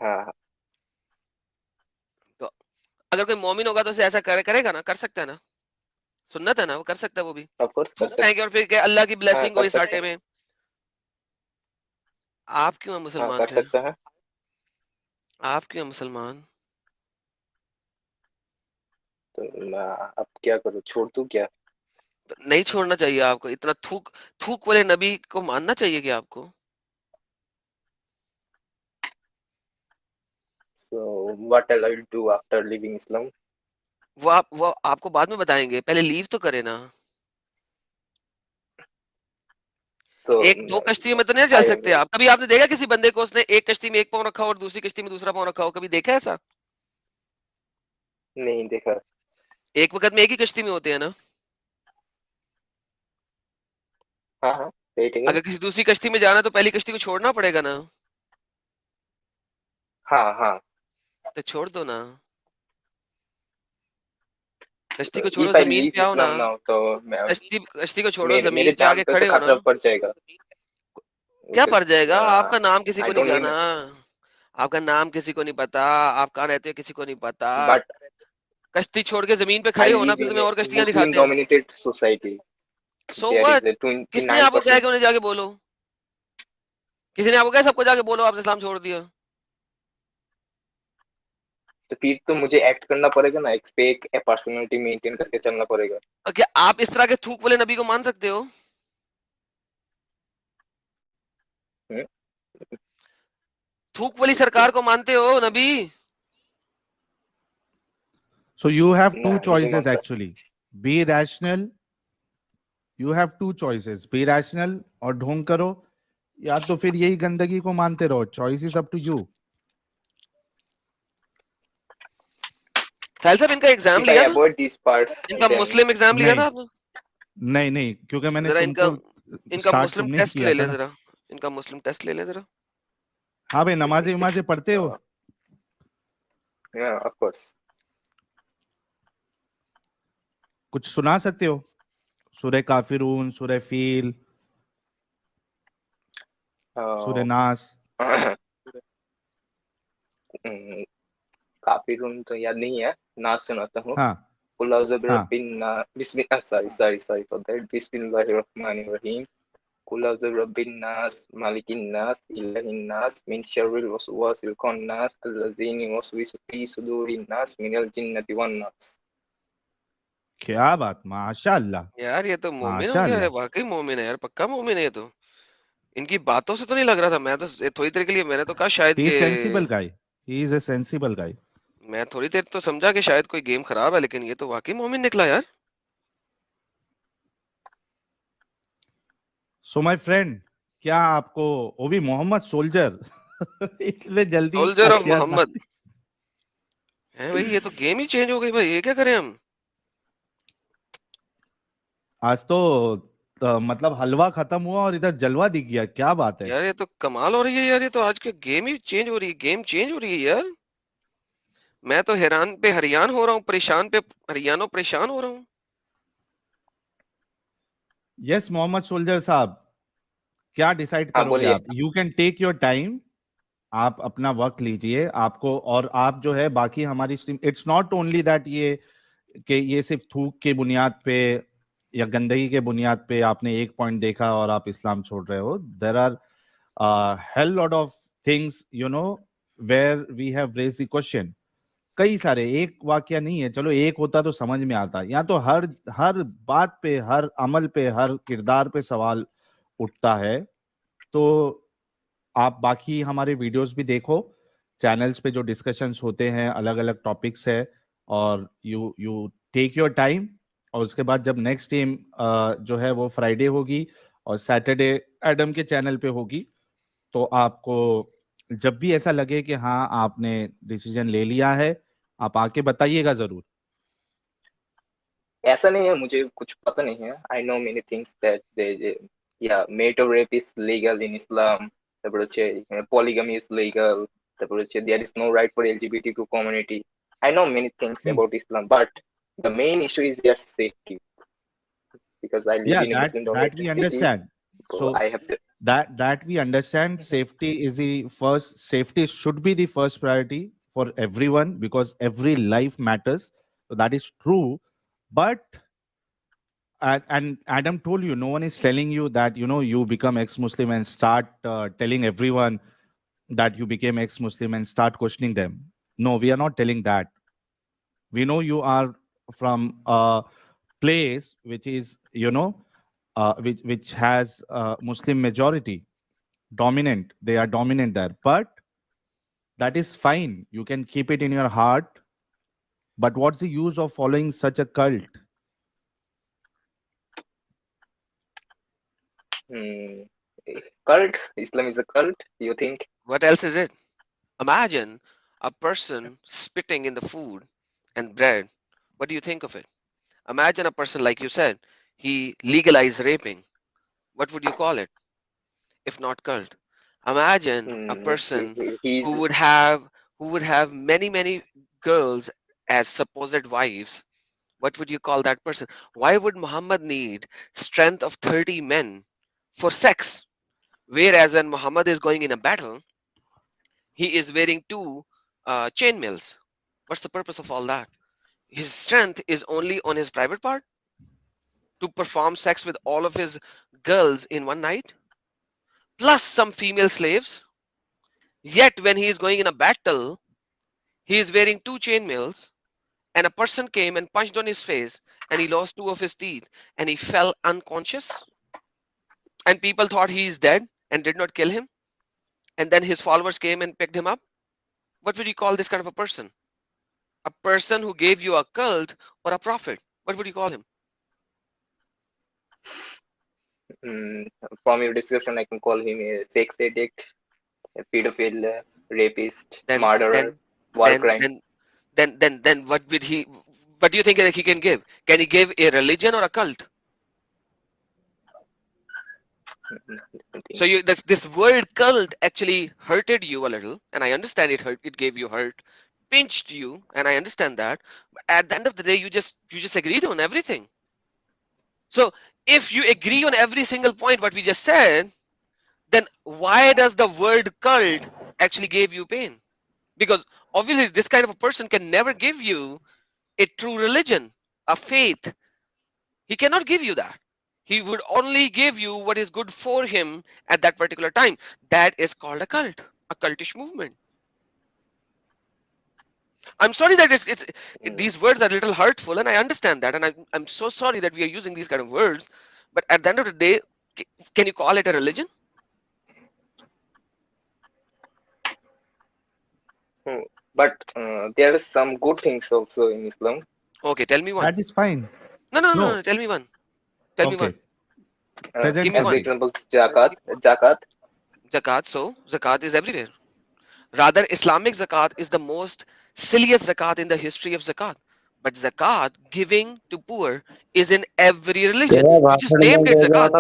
हाँ. तो अगर कोई मोमिन होगा तो उसे ऐसा करेगा ना, कर सकता है ना, सुन्नत है ना, वो कर सकता है वो भी. ऑफ कोर्स कर सकते और फिर क्या अल्लाह की ब्लेसिंग हो कर इस आटे में. आप क्यों मुसलमान कर थे? सकता है. आप क्यों मुसलमान? तो अब क्या करूं, छोड़ दूं क्या? तो नहीं छोड़ना चाहिए आपको. इतना थूक वाले नबी को मानना चाहिए कि आपको. So what I will do after leaving Islam? वो आपको बाद में बताएंगे, पहले लीव तो करे ना. तो एक दो कश्ती में तो नहीं चल सकते आप. कभी आपने देखा किसी बंदे को उसने एक कश्ती में एक पाँव रखा हो और दूसरी कश्ती में दूसरा पाँव रखा हो? कभी देखा ऐसा? नहीं देखा. एक वक्त में एक ही कश्ती में होते हैं ना. हाँ. अगर किसी दूसरी कश्ती में जाना तो पहली कश्ती को छोड़ना पड़ेगा ना. हाँ. तो छोड़ दो ना, कश्ती को छोड़ो, जमीन पे आओ ना. तो कश्ती को छोड़ो, जमीन पे आके तो खड़े हो ना. पड़ जाएगा. क्या पड़ जाएगा? आपका नाम किसी को I नहीं don't जाना, आपका नाम किसी को नहीं पता, आप कहाँ रहते हो किसी को नहीं पता. But कश्ती छोड़ के जमीन पे खड़े हो ना, फिर तुम्हें और कश्तियां दिखाते हैं. dominated society. So what? किसने आपको कहा कि उन्हें जाके बोलो? किसी ने आपको कहा सबको जाके बोलो आपने इस्लाम छोड़ दिया? तो फिर तो मुझे एक्ट करना पड़ेगा ना, एक फेक पर्सनालिटी मेंटेन करके चलना पड़ेगा. क्या आप इस तरह के थूक वाले नबी को मान सकते हो? थूक वाली सरकार को मानते हो नबी? So you have two मुझे choices मानता. actually. Be rational. You have two choices. Be rational और ढोंग करो, या तो फिर यही गंदगी को मानते रहो. Choice is up to you. साहिल साहब, इनका एग्जाम If I लिया था? avoid these parts, इनका then मुस्लिम एग्जाम लिया नहीं. था आपने? नहीं, क्योंकि मैंने जरा तुमको इनका start मुस्लिम तुमने टेस्ट किया ले था ले ना. जरा. इनका मुस्लिम टेस्ट ले ले जरा. हाँ भाई, नमाजें पढ़ते हो? yeah, of course. कुछ सुना सकते हो? सूरह काफिरून, सूरह फील, सूरह नास. काफिरून तो याद नहीं है, नास सुनाता हूँ. हाँ. कुल औज़ु बिरब्बिन नास, sorry for that. बिस्मिल्लाहिर्रहमानिर्रहीम. कुल औज़ु बिरब्बिन नास, मालिकिन नास, इलाहिन नास, मिन शर्रिल वसवासिल खन्नास, अल्लज़ीनि युवस्विसु फी सुदूरिन नास, मिनल जिन्नति वन नास. क्या बात, माशाअल्लाह. यार ये तो मोमिन हो गया है, वाकई मोमिन है यार, पक्का मोमिन है ये तो. इनकी बातों से तो नहीं लग रहा था. मैं तो थोड़ी देर के लिए मैंने तो कहा शायद He is sensible guy. He is a sensible guy. मैं थोड़ी देर तो समझा कि शायद कोई गेम खराब है, लेकिन ये तो वाकई मोमिन निकला यार। सो माय फ्रेंड, क्या आपको वो भी मोहम्मद सोल्जर इतने जल्दी सोल्जर ऑफ हथियार मोहम्मद है भाई, ये तो गेम ही चेंज हो गई भाई, ये क्या करें हम। आज तो मतलब हलवा खत्म हुआ और इधर जलवा दिख गया, क्या बात है। यार ये तो कमाल हो रही है यार, ये तो आज के गेम ही चेंज हो रही है, गेम चेंज हो रही है यार। मैं तो हैरान पे हरियान हो रहा हूँ, परेशान पे हरियानो परेशान हो रहा हूँ। यस मोहम्मद सोल्जर साहब, क्या डिसाइड हाँ करोगे बोलिए। आप? You can take your time, आप अपना वक्त लीजिए आपको। और आप जो है बाकी हमारी stream, it's not only that ये कि ये सिर्फ थूक के बुनियाद पे या गंदगी के बुनियाद पे आपने एक पॉइंट देखा और आप इस्लाम छोड़ रहे हो। There are hell lot of things you know where we have raise the question. कई सारे, एक वाक्य नहीं है, चलो एक होता तो समझ में आता, यहाँ तो हर हर बात पे, हर अमल पे, हर किरदार पे सवाल उठता है। तो आप बाकी हमारे वीडियोस भी देखो, चैनल्स पे जो डिस्कशंस होते हैं, अलग अलग टॉपिक्स है, और यू टेक योर टाइम। और उसके बाद जब नेक्स्ट टीम जो है वो फ्राइडे होगी और सैटरडे एडम के चैनल पे होगी, तो आपको जब भी ऐसा लगे कि हाँ आपने डिसीजन ले लिया है, आप आके बताइएगा जरूर। ऐसा नहीं है, मुझे कुछ पता नहीं है। I know many things that yeah, marital rape is legal in Islam. তারপর হচ্ছে polygamy is legal. তারপর হচ্ছে there is no right for LGBTQ community. I know many things about Islam, but the main issue is their safety, because I live Yeah, in a Muslim that dominated we city. understand. So So I have to. that we understand. Safety is the first. Safety should be the first priority for everyone because every life matters. So that is true. But and Adam told you, no one is telling you that you become ex-Muslim and start telling everyone that you became ex-Muslim and start questioning them. No, we are not telling that. We know you are from a place which is which has Muslim majority dominant. They are dominant there, but that is fine. You can keep it in your heart. But what's the use of following such a cult? Cult? Islam is a cult, you think? What else is it? Imagine a person spitting in the food and bread. What do you think of it? Imagine a person, like you said, he legalized raping. What would you call it if not cult? Imagine a person He's who would have many girls as supposed wives. What would you call that person? Why would Muhammad need strength of 30 men for sex? Whereas when Muhammad is going in a battle, he is wearing two chainmails. What's the purpose of all that? His strength is only on his private part to perform sex with all of his girls in one night, plus some female slaves. Yet when he is going in a battle, he is wearing two chainmails, and a person came and punched on his face, and he lost two of his teeth, and he fell unconscious. And people thought he is dead and did not kill him. And then his followers came and picked him up. What would you call this kind of a person? A person who gave you a cult or a prophet? What would you call him? from your description, I can call him a sex addict, a pedophile, rapist, Then murderer, then war then crime. then what would he? What do you think that he can give? Can he give a religion or a cult? So you this word cult actually hurted you a little, and I understand it hurt. It gave you hurt, pinched you, and I understand that. But at the end of the day, you just agreed on everything. So if you agree on every single point what we just said, then why does the word cult actually give you pain? Because obviously this kind of a person can never give you a true religion, a faith. He cannot give you that. He would only give you what is good for him at that particular time. That is called a cult, a cultish movement. I'm sorry that these words are a little hurtful, and I understand that, and I'm so sorry that we are using these kind of words. But at the end of the day, can you call it a religion? but there are some good things also in Islam. Okay, tell me one. That is fine. No, tell me one. Tell me Okay. one. Present Give me As one. example, zakat. Zakat, so zakat is everywhere. Rather, Islamic zakat is the most silliest zakat in the history of zakat. But zakat, giving to poor, is in every religion. You just named it zakat.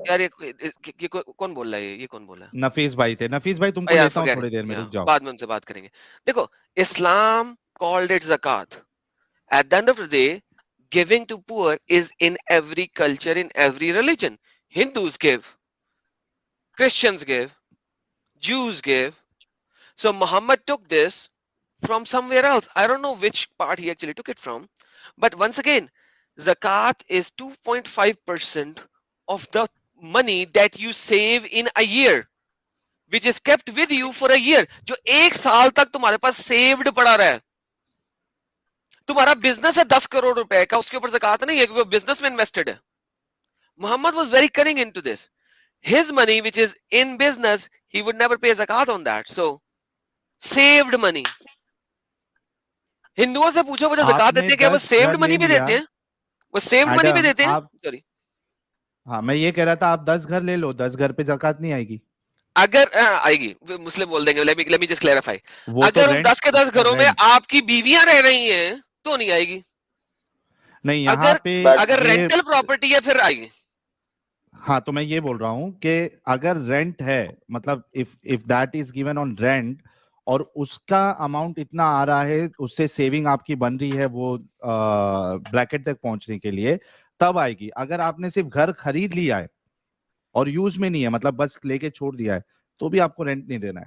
यार ये कौन बोल रहा है? ये कौन बोल रहा है? नफीस भाई थे। नफीस भाई तुमको यार लेता हूँ forget थोड़ी it. देर में, Yeah, रुक जाओ। बाद में उनसे बात करेंगे। देखो, Islam called it zakat. At the end of the day, giving to poor is in every culture, in every religion. Hindus give, Christians give, Jews give. So Muhammad took this from somewhere else. I don't know which part he actually took it from. But once again, zakat is 2.5% of the money that you save in a year, which is kept with you for a year. जो एक साल तक तुम्हारे पास saved पड़ा रहा है। तुम्हारा business है 10 करोड़ रुपए का, उसके ऊपर ज़कात नहीं है क्योंकि बिजनेस में इन्वेस्टेड है। Muhammad was very cunning into this. His money, which is in business, he would never pay zakat on that. So, saved money. हिंदुओं से पूछो वो जो ज़कात देते हैं क्या वो 10 saved घर money ले भी लिया। देते हैं? वो saved money भी मैडम, देते हैं? आप Sorry. हाँ, मैं ये कह रहा था आप 10 घर ले लो, 10 घर पे ज़कात नहीं आएगी। अगर आएगी, मुस्लिम बोल देंगे। let me just clarify. वो तो अगर उन रेंट, 10 के 10 घरों में रेंट। आपकी बीवियां रह रही हैं तो नहीं आएगी। नहीं, यहाँ अगर पे अगर ये रेंटल प्रॉपर्टी है फिर आएगी। हाँ, तो मैं ये बोल रहा हूँ कि अगर रेंट है, मतलब if that is given on rent और उसका अमाउंट इतना आ रहा है, उससे सेविंग आपकी बन रही है वो ब्रैकेट तक पहुंचने के लिए, तब आएगी। अगर आपने सिर्फ घर खरीद लिया है और यूज में नहीं है, मतलब बस लेके छोड़ दिया है, तो भी आपको रेंट नहीं देना है।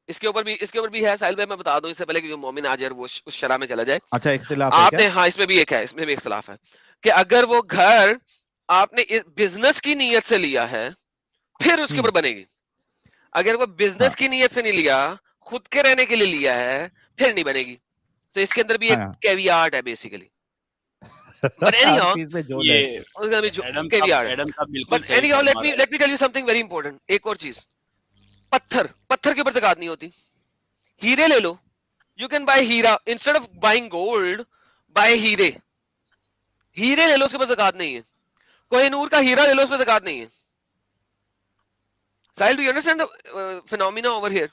इसके ऊपर भी है साहिल भाई, मैं बता दूं इससे पहले कि मोमिन आ जाए और वो उस शरह में चला जाए। अच्छा, इख्तिलाफ है आपने क्या? हाँ, इसमें भी एक है, इसमें भी इख्तिलाफ है कि अगर वो घर आपने बिजनेस की नीयत से लिया है फिर उसके ऊपर बनेगी। अगर वो बिजनेस की नीयत से नहीं लिया, खुद के रहने के लिए लिया है, फिर नहीं बनेगी। तो इसके अंदर भी एक कैवियाट है बेसिकली। But anyhow, हर चीज में जोड़ है। ये उसका भी एडम कैवियाट है। साहब बिल्कुल But सही anyhow, let फरमा रहे me tell you something very important. एक और चीज, पत्थर के ऊपर ज़कात नहीं होती। हीरे ले लो, you can buy Heera instead of buying gold, buy हीरे ले लो, उसके ऊपर ज़कात नहीं है। कोहिनूर का हीरा ले लो, उसमें ज़कात नहीं है। Sahil, do you understand the phenomena over here?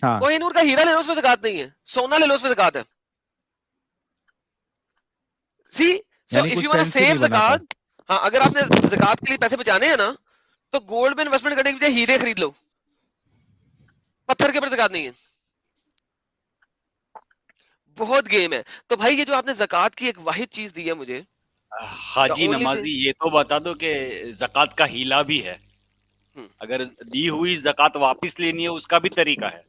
हाँ, कोहिनूर का हीरा ले लो, उसमें ज़कात नहीं है। सोना ले लो, उसमें ज़कात है। See, so यानी if कुछ you want to sense he save नहीं बनाता। ज़कात, हाँ, अगर आपने ज़कात के लिए पैसे बचाने हैं ना, तो गोल्ड में इन्वेस्टमेंट करने के बजाय हीरे खरीद लो। पत्थर के ऊपर ज़कात नहीं है। बहुत गेम है। तो भाई ये जो आपने ज़कात की एक वाहिद चीज दी है मुझे, हाजी The only नमाजी, ये तो बता दो कि ज़कात का हीला भी है। अगर दी हुई ज़कात वापस लेनी है उसका भी तरीका है।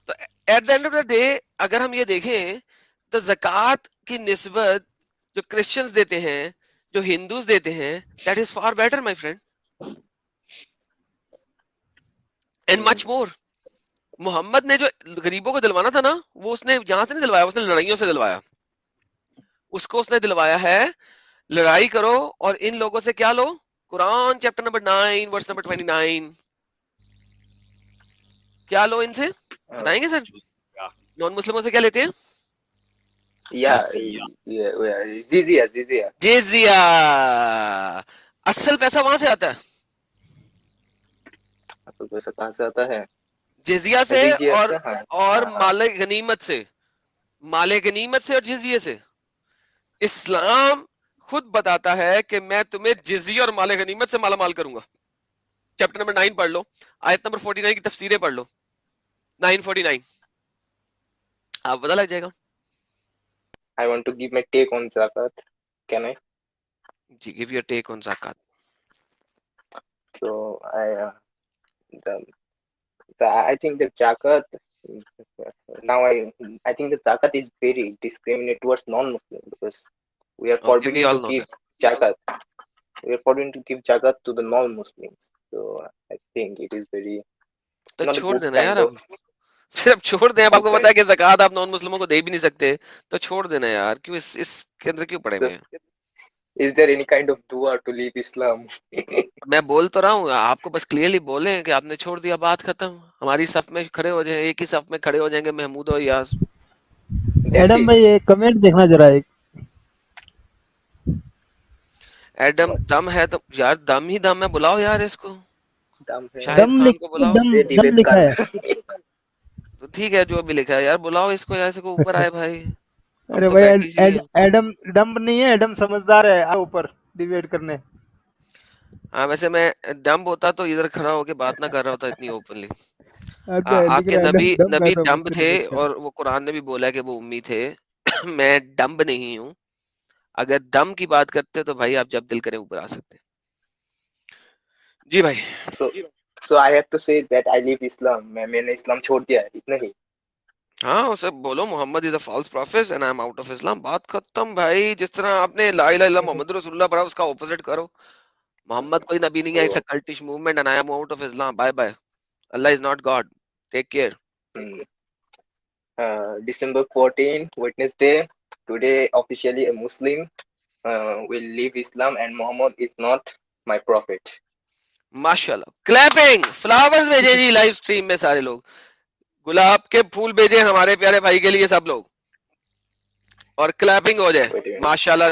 तो at the end of the day अगर हम ये देखें तो ज़कात की निस्बत जो क्रिश्चियंस देते हैं, जो हिंदूज देते हैं, that is far better my friend, and much more. Muhammad ने जो गरीबों को दिलवाना था ना, वो उसने यहां से नहीं दिलवाया, उसने लड़ाइयों से दिलवाया। उसको उसने दिलवाया है लड़ाई करो और इन लोगों से क्या लो, Quran chapter number 9 verse number 29, क्या लो इनसे, बताएंगे सर? नॉन मुस्लिमों से क्या लेते हैं? जिजिया। असल पैसा वहां से आता है, असल पैसा कहाँ से आता है? जिजिया से और हाँ। माले गनीमत से, और जिजिये से। इस्लाम खुद बताता है कि मैं तुम्हें जिजिया और माले गनीमत से माला माल करूंगा। चैप्टर नंबर 9 पढ़ लो, आयत नंबर 49 की तफसीरें पढ़ लो, 949, आप पता लग जाएगा। I want to give my take on zakat. Can I? Ji, give your take on zakat. So I think the zakat now I think the zakat is very discriminate towards non-Muslim because we are forbidden we all to know give zakat. We are forbidden to give zakat to the non-Muslims. So I think it is very तो not a छोड़ good देना kind यार, of- अब फिर अब छोड़ दें। अब आपको Okay. पता है कि ज़कात आप नॉन मुस्लिमों को दे भी नहीं सकते, तो छोड़ देना यार, क्यों इसके अंदर क्यों पड़े हुए हैं? Is there any kind of dua to leave Islam? मैं बोल तो रहा हूँ, आपको बस क्लियरली बोले कि आपने छोड़ दिया, बात खत्म। हमारी सफ में खड़े हो जाए, एक ही सफ में खड़े हो जाएंगे महमूद और यार। That's Adam it. भाई एक कमेंट देखना जरा एक। एडम दम है तो यार, दम ही दम है, बुलाओ यार इसको, दम है। शाहिद दम खान लिख को बुलाओ। दम ये दम डिबेट लिखा कर है। तो ठीक है, जो भी लिखा है यार, बुलाओ इसको यार, इसको ऊपर आए भाई। हम अरे तो भाई पैकेज ही हैं। एडम डम्ब नहीं है, एडम समझदार है। आओ ऊपर डिबेट करने। हाँ, वैसे मैं डम्ब होता तो इधर खड़ा होके बात ना कर रहा होता इतनी ओपनली। अच्छा लिख आपके रहा है नबी डम्ब है नबी तो डम्ब मुझसे थे डिबेट कर। और वो कुरान ने भी बोला है कि वो उम्मी थे। मैं डम्ब नहीं हूँ। अगर दम की बात करते तो भाई आप जब दिल करे ऊपर आ सकते हैं। जी भाई। So I have to say that I leave Islam. मैंने इस्लाम छोड़ दिया है, इतना ही। हाँ, उसे बोलो Muhammad is a false prophet and I am out of Islam, बात खत्म भाई। जिस तरह आपने ला इलाहा इल्लल्लाह मोहम्मद रसूलुल्लाह पढ़ा, उसका ऑपोजिट करो। मोहम्मद कोई नबी नहीं है, it's a So cultish movement and I am out of Islam, bye bye. Allah is not God, take care. December 14, Wednesday. Today officially a Muslim will leave Islam and Muhammad is not my prophet. माशाल्लाह, clapping, flowers भेजे जी live stream में सारे लोग, गुलाब के फूल भेजे हमारे प्यारे भाई के लिए सब लोग, और क्लैपिंग हो जाए। Wait a minute. माशाल्लाह।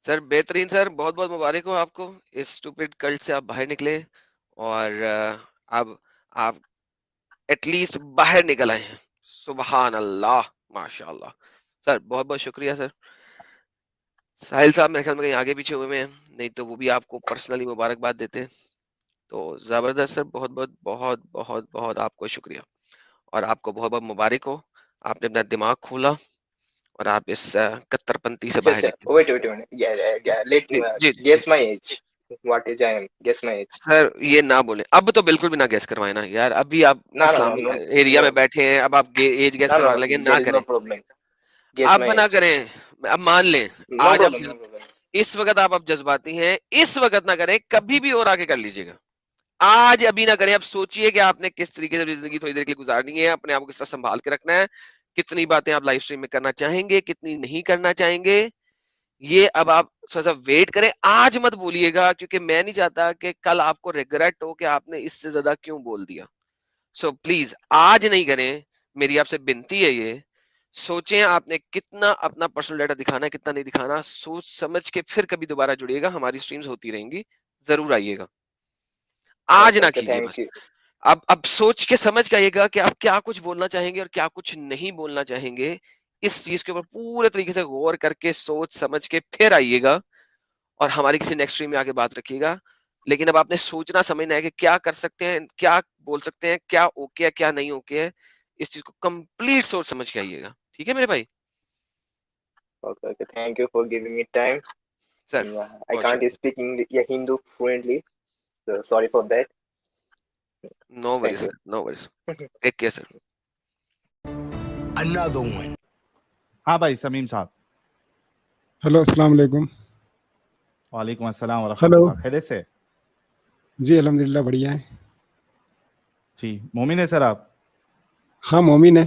सर बेहतरीन सर, बहुत बहुत मुबारक हो आपको, इस स्टूपिड कल्ट से आप बाहर निकले और अब आप एटलीस्ट बाहर निकल आए हैं। सुबहान अल्लाह, माशाल्लाह। सर बहुत बहुत शुक्रिया सर। साहिल साहब मेरे ख्याल में कहीं आगे पीछे हुए में हैं, नहीं तो वो भी आपको पर्सनली मुबारकबाद देते। तो जबरदस्त सर, बहुत बहुत बहुत बहुत बहुत आपको शुक्रिया, और आपको बहुत बहुत मुबारक हो, आपने अपना दिमाग खोला और आप इस कट्टरपंथी से बाहर निकले। Wait a minute. Yeah. Let me जी guess my age. What age I am? Guess my age. Sir, ये ना बोले अब, तो बिल्कुल भी ना गैस करवाए ना यार। अभी आप No. इस्लामिक एरिया में बैठे हैं, अब आप एज गैस No. करवाने लगे, ना There is करें। no problem. Guess अब my ना age. करें, अब मान लें। No आज आप problem. No problem. इस वक्त आप जज्बाती हैं, इस वक्त ना करें, कभी भी और आगे कर लीजिएगा। आज अभी ना करें। अब सोचिए कि आपने किस तरीके से जिंदगी थोड़ी देर के लिए गुजारनी है, अपने आप को किस तरह संभाल के रखना है, कितनी बातें आप लाइव स्ट्रीम में करना चाहेंगे, कितनी नहीं करना चाहेंगे, ये अब आप थोड़ा सा वेट करें। आज मत बोलिएगा, क्योंकि मैं नहीं चाहता कि कल आपको रिग्रेट हो कि आपने इससे ज्यादा क्यों बोल दिया। सो प्लीज आज नहीं करें, मेरी आपसे विनती है ये। सोचें आपने कितना अपना पर्सनल डाटा दिखाना है, कितना नहीं दिखाना, सोच समझ के फिर कभी दोबारा जुड़िएगा। हमारी स्ट्रीम्स होती रहेंगी, जरूर आइएगा। आज ना Okay, कीजिए thank बस। you. अब सोच के समझ के आइएगा कि आप क्या कुछ बोलना चाहेंगे और क्या कुछ नहीं बोलना चाहेंगे। इस चीज के ऊपर पूरे तरीके से गौर करके सोच समझ के फिर आइएगा, और हमारी किसी नेक्स्ट स्ट्रीम में आके बात रखिएगा। लेकिन अब आपने सोचना समझना है कि क्या कर सकते हैं, क्या बोल सकते हैं, क्या ओके है, क्या नहीं ओके है। इस चीज को कंप्लीट सोच समझ के आइएगा, ठीक है मेरे भाई। Okay. Thank you for giving me time. Sir I बहुत can't speak Hindu fluently, so sorry for that. No worries Thank sir, no worries, take care sir. Another one. हाँ भाई समीम साहब। हेलो अस्सलाम वालेकुम। वालेकुम अस्सलाम व हेलो रहमतुल्लाह। खैरियत से? जी अल्हम्दुलिल्लाह बढ़िया है। जी मोमिन है सर आप? हाँ मोमिन है।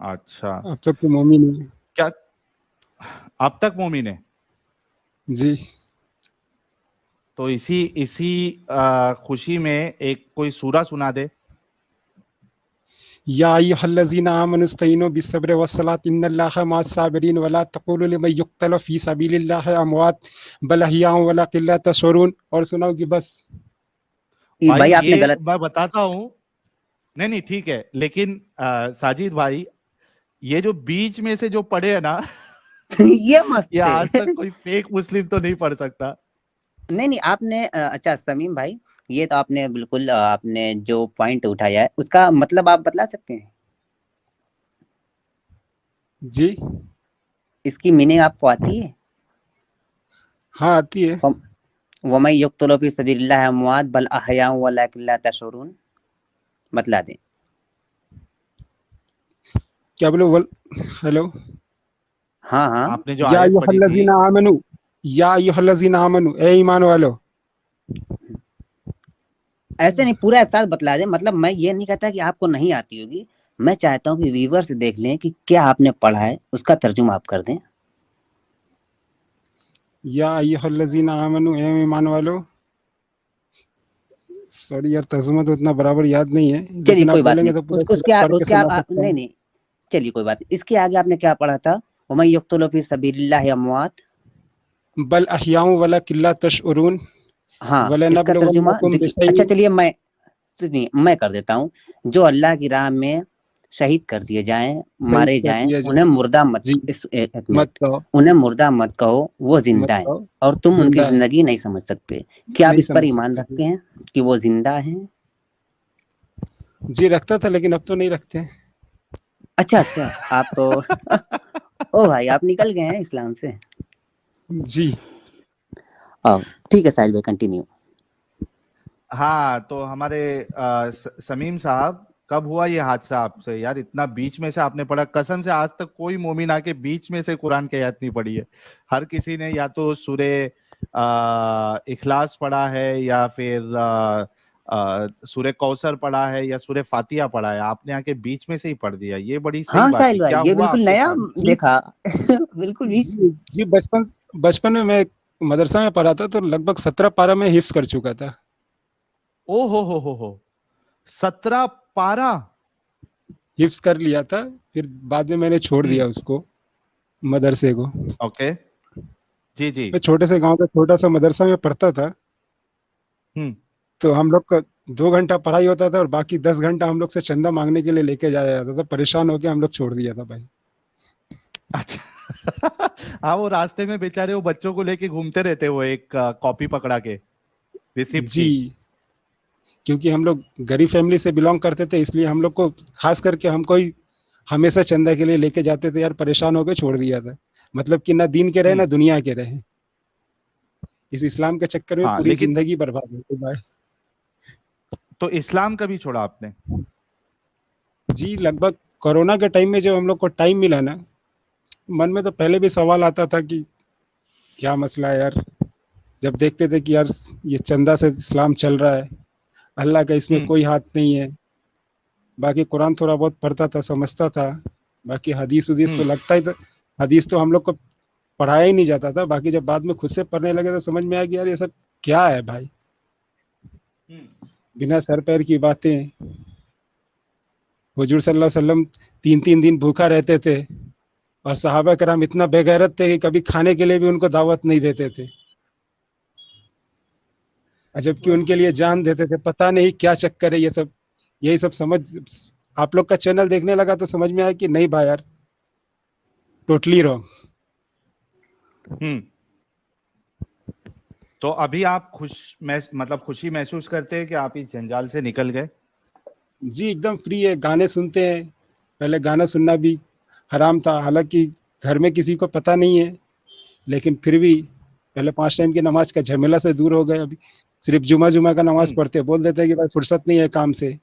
अच्छा, अब तक तो मोमिन है। क्या अब तक मोमिन है? जी। तो इसी खुशी में एक कोई सूरा सुना दे। या अय्युहल्लज़ीना आमनुस्तईनु बिस्सब्रि वस्सलात इन्नल्लाहा मअस-साबिरीन वला तक़ूलू लिमन युक़्तलु फ़ी सबीलिल्लाहि अमवात बल अहयाउन वलाकिन ला तशऊरून। और सुनाओ कि बस भाई आपने गलत, मैं बताता हूँ। नहीं ठीक है, लेकिन साजिद भाई, ये जो बीच में से जो पढ़े है ना ये मस्त ये है। आज तक कोई फेक मुस्लिम तो नहीं पढ़ सकता। नहीं आपने अच्छा समीम भाई, ये तो आपने बिल्कुल आपने जो पॉइंट उठाया है उसका मतलब आप बतला सकते हैं? जी। इसकी मीनिंग आपको आती है? हाँ आती है। वमन युक़्तलु फ़ी सबीलिल्लाहि अमवात बल अहयाउन वलाकिन ला तशऊरून, बतला दें। क्या बोलो? हेलो। हाँ आपने जो या आयत पढ़ी थी, अय्युहल्लज़ीना आमनु, ए ईमान वालो। ऐसे नहीं, पूरा एक साथ बतला दे। मतलब मैं ये नहीं कहता कि आपको नहीं आती होगी, मैं चाहता हूँ कि व्यूअर्स देख लें कि क्या आपने पढ़ा है, उसका तर्जुमा आप कर दें। या अय्युहल्लज़ीना आमनू, ए ईमान वालो। सॉरी यार, तर्जुमा तो उतना बराबर याद नहीं है, चलिए लेकिन आप कोई बात बोलेंगे नहीं, तो पूरा उसके सूरत पढ़ के उसके सुना आप सकता नहीं हूँ। नहीं, चलिए कोई बात नहीं। इसके आगे आपने क्या पढ़ा था? वमन यक़्तुलु फी सबीलिल्लाहि अमवात। बल अहयाउ वला किल्ला तशउरून हाँ, इसका तर्जुमा वलनब्लुवन्नकुम देखिए। अच्छा बिशैइन। चलिए, मैं सुनिए, मैं कर देता हूँ। जो अल्लाह की राह में शहीद कर दिए जाएं, शहीद मारे कर जाएं, दिया उन्हें जाए। मुर्दा मत, जी, एक मिनट, मत कहो, उन्हें मुर्दा मत कहो, वो मत जिंदा हैं कहो, और तुम उनकी जिंदा है, जिंदगी नहीं समझ सकते। क्या आप नहीं इस पर समझ ईमान सकते थे। रखते हैं कि वो जिंदा हैं? जी रखता था, लेकिन अब तो नहीं रखते हैं। अच्छा अच्छा, आप तो ओ भाई, आप निकल गए हैं इस्लाम से। जी। ठीक है साहिल भाई, कंटिन्यू। हाँ, तो हमारे समीम साहब, कब हुआ ये हादसा आपसे यार? इतना बीच में से आपने पढ़ा, कसम से आज तक कोई मोमिन आके बीच में से कुरान की आयत नहीं पढ़ी है। हर किसी ने या तो सूरे इखलास पढ़ा है, या फिर सूरे कौसर पढ़ा है, या सूरे फातिहा पढ़ा है। आपने आके बीच में से ही पढ़ दिया, ये बड़ी सही हाँ बात साहिल की। भाई, क्या ये हुआ बिल्कुल आपके नया साथ? जी, देखा बिल्कुल भी। जी, जी, बचपन बचपन में मैं मदरसा में पढ़ा था, तो लगभग 17 पारा में हिफ्स कर चुका था। ओ हो 17 पारा। हिफ्स कर लिया था, फिर बाद में मैंने छोड़ दिया उसको, मदरसे को। ओके, जी जी। मैं छोटे से गांव का छोटा सा मदरसा में पढ़ता था। तो हम लोग का 2 घंटा पढ़ाई होता था और बाकी 10 घंटा हम लोग से चंदा मांगने के लिए लेके जाया जाता था। परेशान होके हम लोग छोड़ दिया था भाई। अच्छा हाँ, वो रास्ते में बेचारे वो बच्चों को लेके घूमते रहते, वो एक कॉपी पकड़ा के रिसिप्ट जी, की। क्योंकि हम लोग गरीब फैमिली से बिलोंग करते थे, इसलिए हम लोग को खास करके हमको ही हमेशा चंदा के लिए लेके जाते थे यार। परेशान होके छोड़ दिया था। मतलब कि ना दीन के रहे ना दुनिया के रहे। इस इस्लाम के चक्कर में हाँ, पूरी लेकिन जिंदगी बर्बाद हो गई भाई। तो इस्लाम कभी छोड़ा आपने? जी, लगभग कोरोना के टाइम में जब हम लोग को टाइम मिला ना, मन में तो पहले भी सवाल आता था कि क्या मसला है यार। जब देखते थे कि यार ये चंदा से इस्लाम चल रहा है, अल्लाह का इसमें कोई हाथ नहीं है। बाकी कुरान थोड़ा बहुत पढ़ता था, समझता था। बाकी हदीस उदीस तो लगता ही था। हदीस तो हम लोग को पढ़ाया ही नहीं जाता था। बाकी जब बाद में खुद से पढ़ने लगे तो समझ में आया कि यार ये सब क्या है भाई। बिना सर पैर की बातें। हुजूर सल्लल्लाहु अलैहि वसल्लम 3-3 दिन भूखा रहते थे, और सहाबा कराम इतना बेगैरत थे कि कभी खाने के लिए भी उनको दावत नहीं देते थे, जबकि उनके लिए जान देते थे। पता नहीं क्या चक्कर है ये सब। यही सब समझ आप लोग का चैनल देखने लगा तो समझ में आया कि नहीं भाई यार, टोटली रॉन्ग। तो अभी आप मतलब खुशी महसूस करते हैं कि आप इस जंजाल से निकल गए? जी, एकदम फ्री है। गाने सुनते हैं। पहले गाना सुनना भी हराम था, हालांकि घर में किसी को पता नहीं है, लेकिन फिर भी पहले 5 टाइम की नमाज का झमेला से दूर हो गए। अभी सिर्फ जुमा का नमाज पढ़ते हैं। बोल देते हैं कि भाई फुर्सत नहीं है काम से।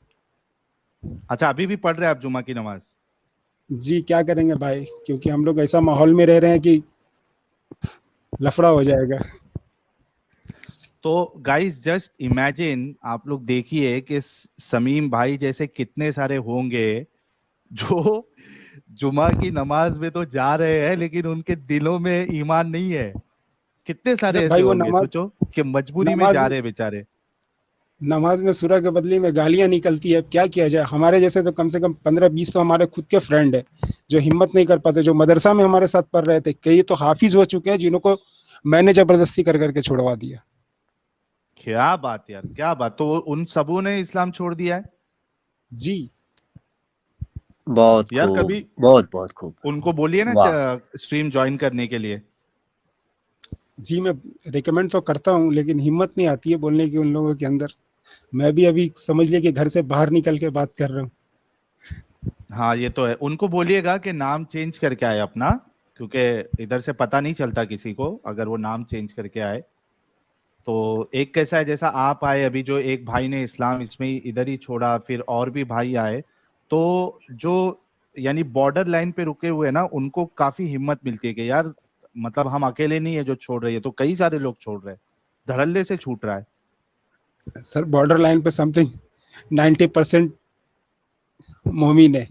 अच्छा, अभी भी पढ़ रहे हैं आप जुमा की नमाज? जी, क्या करेंगे भाई, क्योंकि हम लोग ऐसा माहौल में रह रहे हैं कि लफड़ा हो जाएगा। तो गाइस, जस्ट इमेजिन, आप लोग देखिए कि समीम भाई जैसे कितने सारे होंगे जो जुमा की नमाज में तो जा रहे हैं, लेकिन उनके दिलों में ईमान नहीं है। कितने सारे अरे ऐसे भाई, वो होंगे, सोचो कि मजबूरी में नमाज जा में रहे हैं बेचारे। नमाज में सूरह के बदले में गालियां निकलती है। अब क्या किया जाए। हमारे जैसे तो कम से कम 15-20 तो हमारे खुद के फ्रेंड है जो हिम्मत नहीं कर पाते, जो मदरसा में हमारे साथ पढ़ रहे थे। कई तो हाफिज हो चुके हैं जिनको मैंने जबरदस्ती कर करके छुड़वा दिया। क्या बात यार, क्या बात! तो उन सबों ने इस्लाम छोड़ दिया है? जी, बहुत यार खूब, कभी बहुत खूब। उनको बोलिए ना वाह। स्ट्रीम ज्वाइन करने के लिए। जी, मैं रिकमेंड तो करता हूँ, लेकिन हिम्मत नहीं आती है बोलने की उन लोगों के अंदर। मैं भी अभी समझ लिया कि घर से बाहर निकल के बात कर रहा हूँ। हाँ, ये तो है। उनको बोलिएगा कि नाम चेंज करके आए अपना, क्योंकि इधर से पता नहीं चलता किसी को अगर वो नाम चेंज करके आए। तो एक कैसा है, जैसा आप आए अभी, जो एक भाई ने इस्लाम इसमें इधर ही छोड़ा, फिर और भी भाई आए, तो जो यानी बॉर्डर लाइन पे रुके हुए ना, उनको काफी हिम्मत मिलती है कि यार मतलब हम अकेले नहीं है जो छोड़ रहे हैं, तो कई सारे लोग छोड़ रहे हैं, धड़ल्ले से छूट रहा है। सर बॉर्डर लाइन पे समथिंग 90% मोमिन है।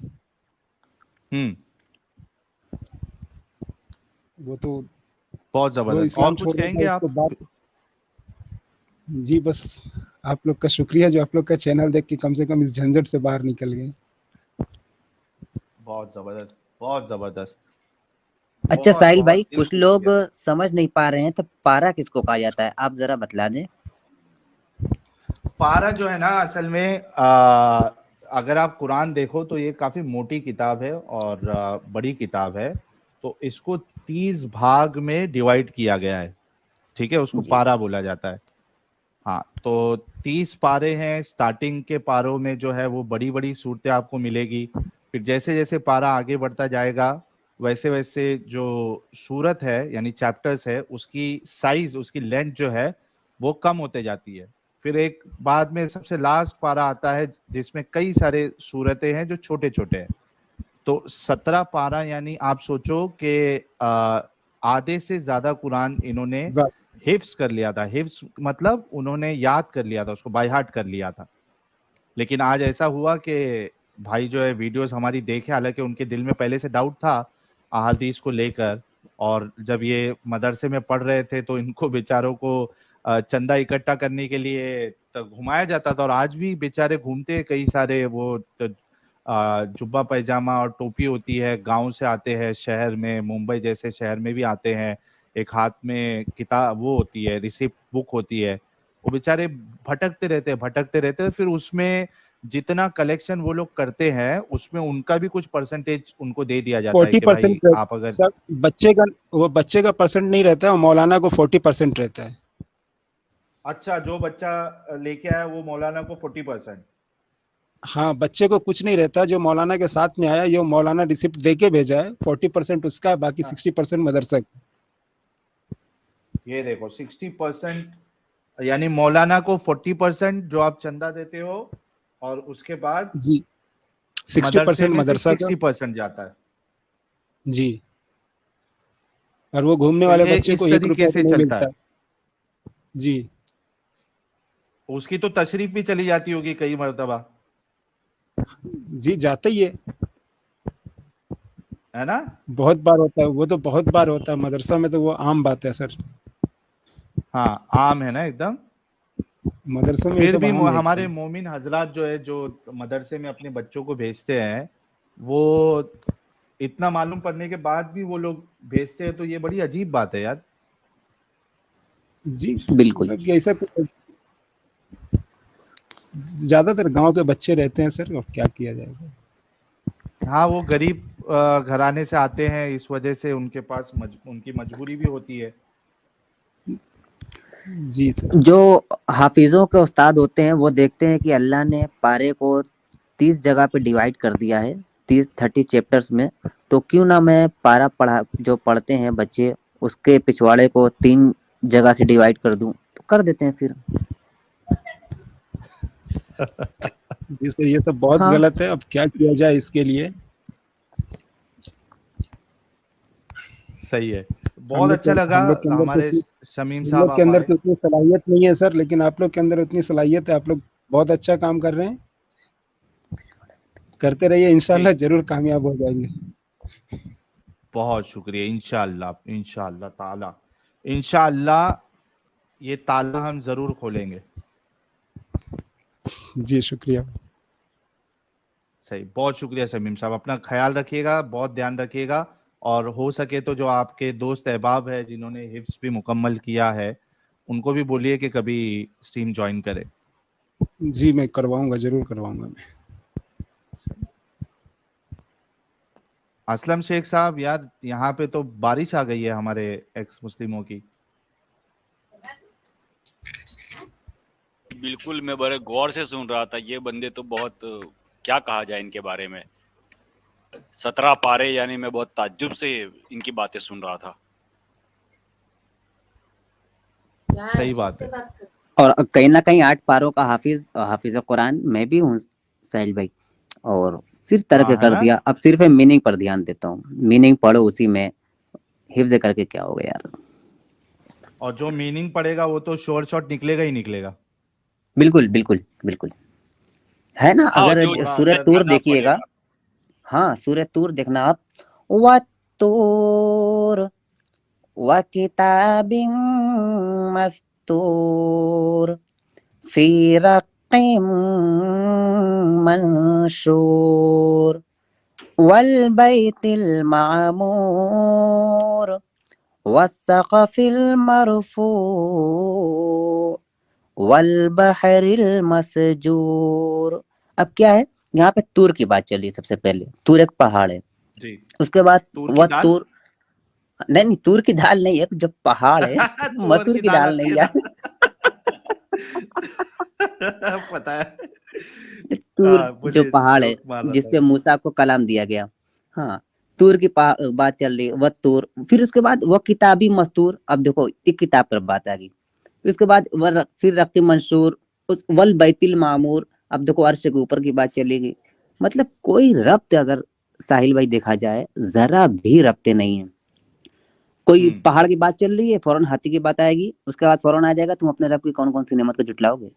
वो तो बहुत जो जबरदस्त। और इस्लाम कुछ छोड़ देता कहेंगे है आप? उसको बात। जी बस आप लोग का शुक्रिया जो आप लोग का चैनल देख के कम से कम इस झंझट से बाहर निकल गए। बहुत जबरदस्त, बहुत जबरदस्त। अच्छा बहुत साहिल बहुत भाई, दिल कुछ खुश हो लोग गया। समझ नहीं पा रहे हैं तो पारा किसको कहा जाता है, आप जरा बतला दें। पारा जो है ना, असल में अगर आप कुरान देखो तो ये काफी मोटी किताब है और बड़ी किताब है। तो इसको 30 भाग में डिवाइड किया गया है, ठीक है, उसको जी पारा बोला जाता है। हाँ, तो 30 पारे हैं। स्टार्टिंग के पारों में जो है वो बड़ी बड़ी सूरतें आपको मिलेगी। फिर जैसे जैसे पारा आगे बढ़ता जाएगा वैसे वैसे जो सूरत है यानी चैप्टर्स है उसकी साइज, उसकी लेंथ जो है वो कम होते जाती है। फिर एक बाद में सबसे लास्ट पारा आता है जिसमें कई सारे सूरतें हैं जो छोटे छोटे हैं। तो 17 पारा, यानी आप सोचो कि आधे से ज्यादा कुरान इन्होंने हिफ्स कर लिया था। हिफ्स मतलब उन्होंने याद कर लिया था, उसको बाय हार्ट कर लिया था। लेकिन आज ऐसा हुआ कि भाई जो है वीडियोस हमारी देखे, हालांकि उनके दिल में पहले से डाउट था अहादीस को लेकर, और जब ये मदरसे में पढ़ रहे थे तो इनको बेचारों को चंदा इकट्ठा करने के लिए तो घुमाया जाता था। और आज भी बेचारे घूमते हैं, कई सारे वो जुब्बा पैजामा और टोपी होती है, गांव से आते हैं शहर में, मुंबई जैसे शहर में भी आते हैं, एक हाथ में किताब वो होती है, रिसिप्ट बुक होती है। वो बेचारे भटकते रहते हैं। फिर उसमें जितना कलेक्शन वो लोग करते हैं उसमें उनका भी कुछ परसेंटेज उनको दे दिया जाता है कि भाई 40% आप अगर सर बच्चे का परसेंट नहीं रहता है, और मौलाना को 40% रहता है। अच्छा, जो बच्चा लेके आया वो मौलाना को 40%। हाँ, बच्चे को कुछ नहीं रहता, जो मौलाना के साथ में आया ये मौलाना रिसिप्ट दे के भेजा है, 40% उसका है, बाकी 60% मदरसा का। ये देखो 60%, यानी मौलाना को 40% जो आप चंदा देते हो, और उसके बाद जी मदरसे 60% में से मदरसा का। 60% जाता है। जी, और वो घूमने तो वाले ये बच्चे इस को 1 तरीके रुपया से तो नहीं चलता मिलता। है। जी उसकी तो तशरीफ भी चली जाती होगी कई मर्तबा, जी जाता ही है ना? बहुत बार होता है, वो तो बहुत बार होता है मदरसा में, तो वो आम बात है सर। हाँ, आम है ना एकदम। मदरसे में ये फिर सब भी आम है हमारे एकदम। मोमिन हजरात जो है, जो मदरसे में अपने बच्चों को भेजते हैं, वो इतना मालूम पड़ने के बाद भी वो लोग भेजते हैं, तो ये बड़ी अजीब बात है यार। जी बिल्कुल। मतलब ऐसा ज्यादातर गांव के बच्चे रहते हैं सर, और क्या किया जाएगा। हाँ, वो गरीब घराने से आते हैं, इस वजह से उनके पास उनकी मजबूरी भी होती है। जी सर। जो हाफिजों के उस्ताद होते हैं वो देखते हैं कि अल्लाह ने पारे को 30 जगह पे डिवाइड कर दिया है, 30 चैप्टर्स में, तो क्यों ना मैं पारा जो पढ़ते हैं बच्चे उसके पिछवाड़े को 3 जगह से डिवाइड कर दूं, तो कर देते हैं फिर। जी सर, ये तो बहुत हाँ गलत है, अब क्या किया जाए इसके लिए। सही है, बहुत अच्छा लगा हम लोग के अंदर हमारे शमीम हम साहब लोग के आप अंदर आए। तो उतनी सलाहियत नहीं है सर, लेकिन आप लोग के अंदर उतनी सलाहियत है, आप लोग बहुत अच्छा काम कर रहे हैं, करते रहिए, इंशाल्लाह ठीक, जरूर कामयाब हो जाएंगे। बहुत शुक्रिया। इंशाअल्लाह, इंशाअल्लाह ताला, इंशाअल्लाह ये ताला हम जरूर खोलेंगे। जी शुक्रिया। सही, बहुत शुक्रिया शमीम साहब, अपना ख्याल रखिएगा, बहुत ध्यान रखिएगा। और हो सके तो जो आपके दोस्त अहबाब है जिन्होंने हिफ्स भी मुकम्मल किया है, उनको भी बोलिए कि कभी स्ट्रीम ज्वाइन करे। जी मैं करवाऊंगा, जरूर करवाऊंगा मैं। असलम शेख साहब, यार यहाँ पे तो बारिश आ गई है हमारे एक्स मुस्लिमों की। बिल्कुल, मैं बड़े गौर से सुन रहा था। ये बंदे तो बहुत, क्या कहा जाए इनके बारे में, 17 पारे, यानी मैं बहुत ताज्जुब से इनकी बातें सुन रहा था। सही बात है। और कहीं ना कहीं 8 पारों का हाफिज कुरान मैं भी हूँ साहिल भाई, और फिर तर्क हाँ, है कर ना? दिया, अब सिर्फ मीनिंग पर ध्यान देता हूँ, मीनिंग पढ़ो, उसी में हिफ्ज करके क्या होगा यार। और जो मीनिंग पड़ेगा वो तो शॉर्ट शॉर्ट निकलेगा ही निकलेगा। बिल्कुल बिल्कुल बिल्कुल है ना। हाँ, अगर जो सूर्य ज्यादा तूर पड़ेगा। देखिएगा, हाँ सूर्य तूर देखना आप, वत्तूर व किताबिम मस्तूर फी रक्किम मंशूर वल बैतिल मामूर वस्सक़फ़िल मरफ़ू वल बहरिल मसजूर। अब क्या है, यहाँ पे तूर की बात चल रही है। सबसे पहले तूर एक पहाड़ है, जी। उसके बाद तूर की वह दाल? तूर, नहीं तूर की दाल नहीं है, जो पहाड़ है तुअर मसूर की की दाल दाल आती नहीं है यार। ना। पता है। तूर हाँ, जो बोलिए, पहाड़ है जोक मार रहा जिसपे था। मूसा को कलाम दिया गया, हाँ तूर की बात चल रही है, वह तूर। फिर उसके बाद वह किताबी मस्तूर, अब देखो एक किताब तरफ बात आ गई। उसके बाद फिर रक्ति मंशूर, उस वल बैतिल मामूर, अब देखो अर्श के ऊपर की बात चलेगी। मतलब कोई रब्त अगर साहिल भाई देखा जाए, जरा भी रब्ते नहीं है। कोई पहाड़ की बात चल रही है, फौरन हाथी की बात आएगी, उसके बाद फौरन आ जाएगा तुम अपने रब की कौन कौन सी नेमत को जुटलाओगे।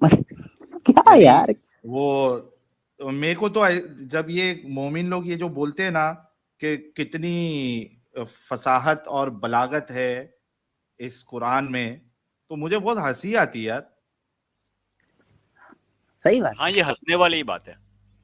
क्या यानी यार। वो मेरे को तो जब ये मोमिन लोग ये जो बोलते हैं ना कि कितनी फसाहत और बलागत है इस कुरान में, तो मुझे बहुत हंसी आती है यार। सही बात हाँ, है। ये हंसने वाली ही बात है।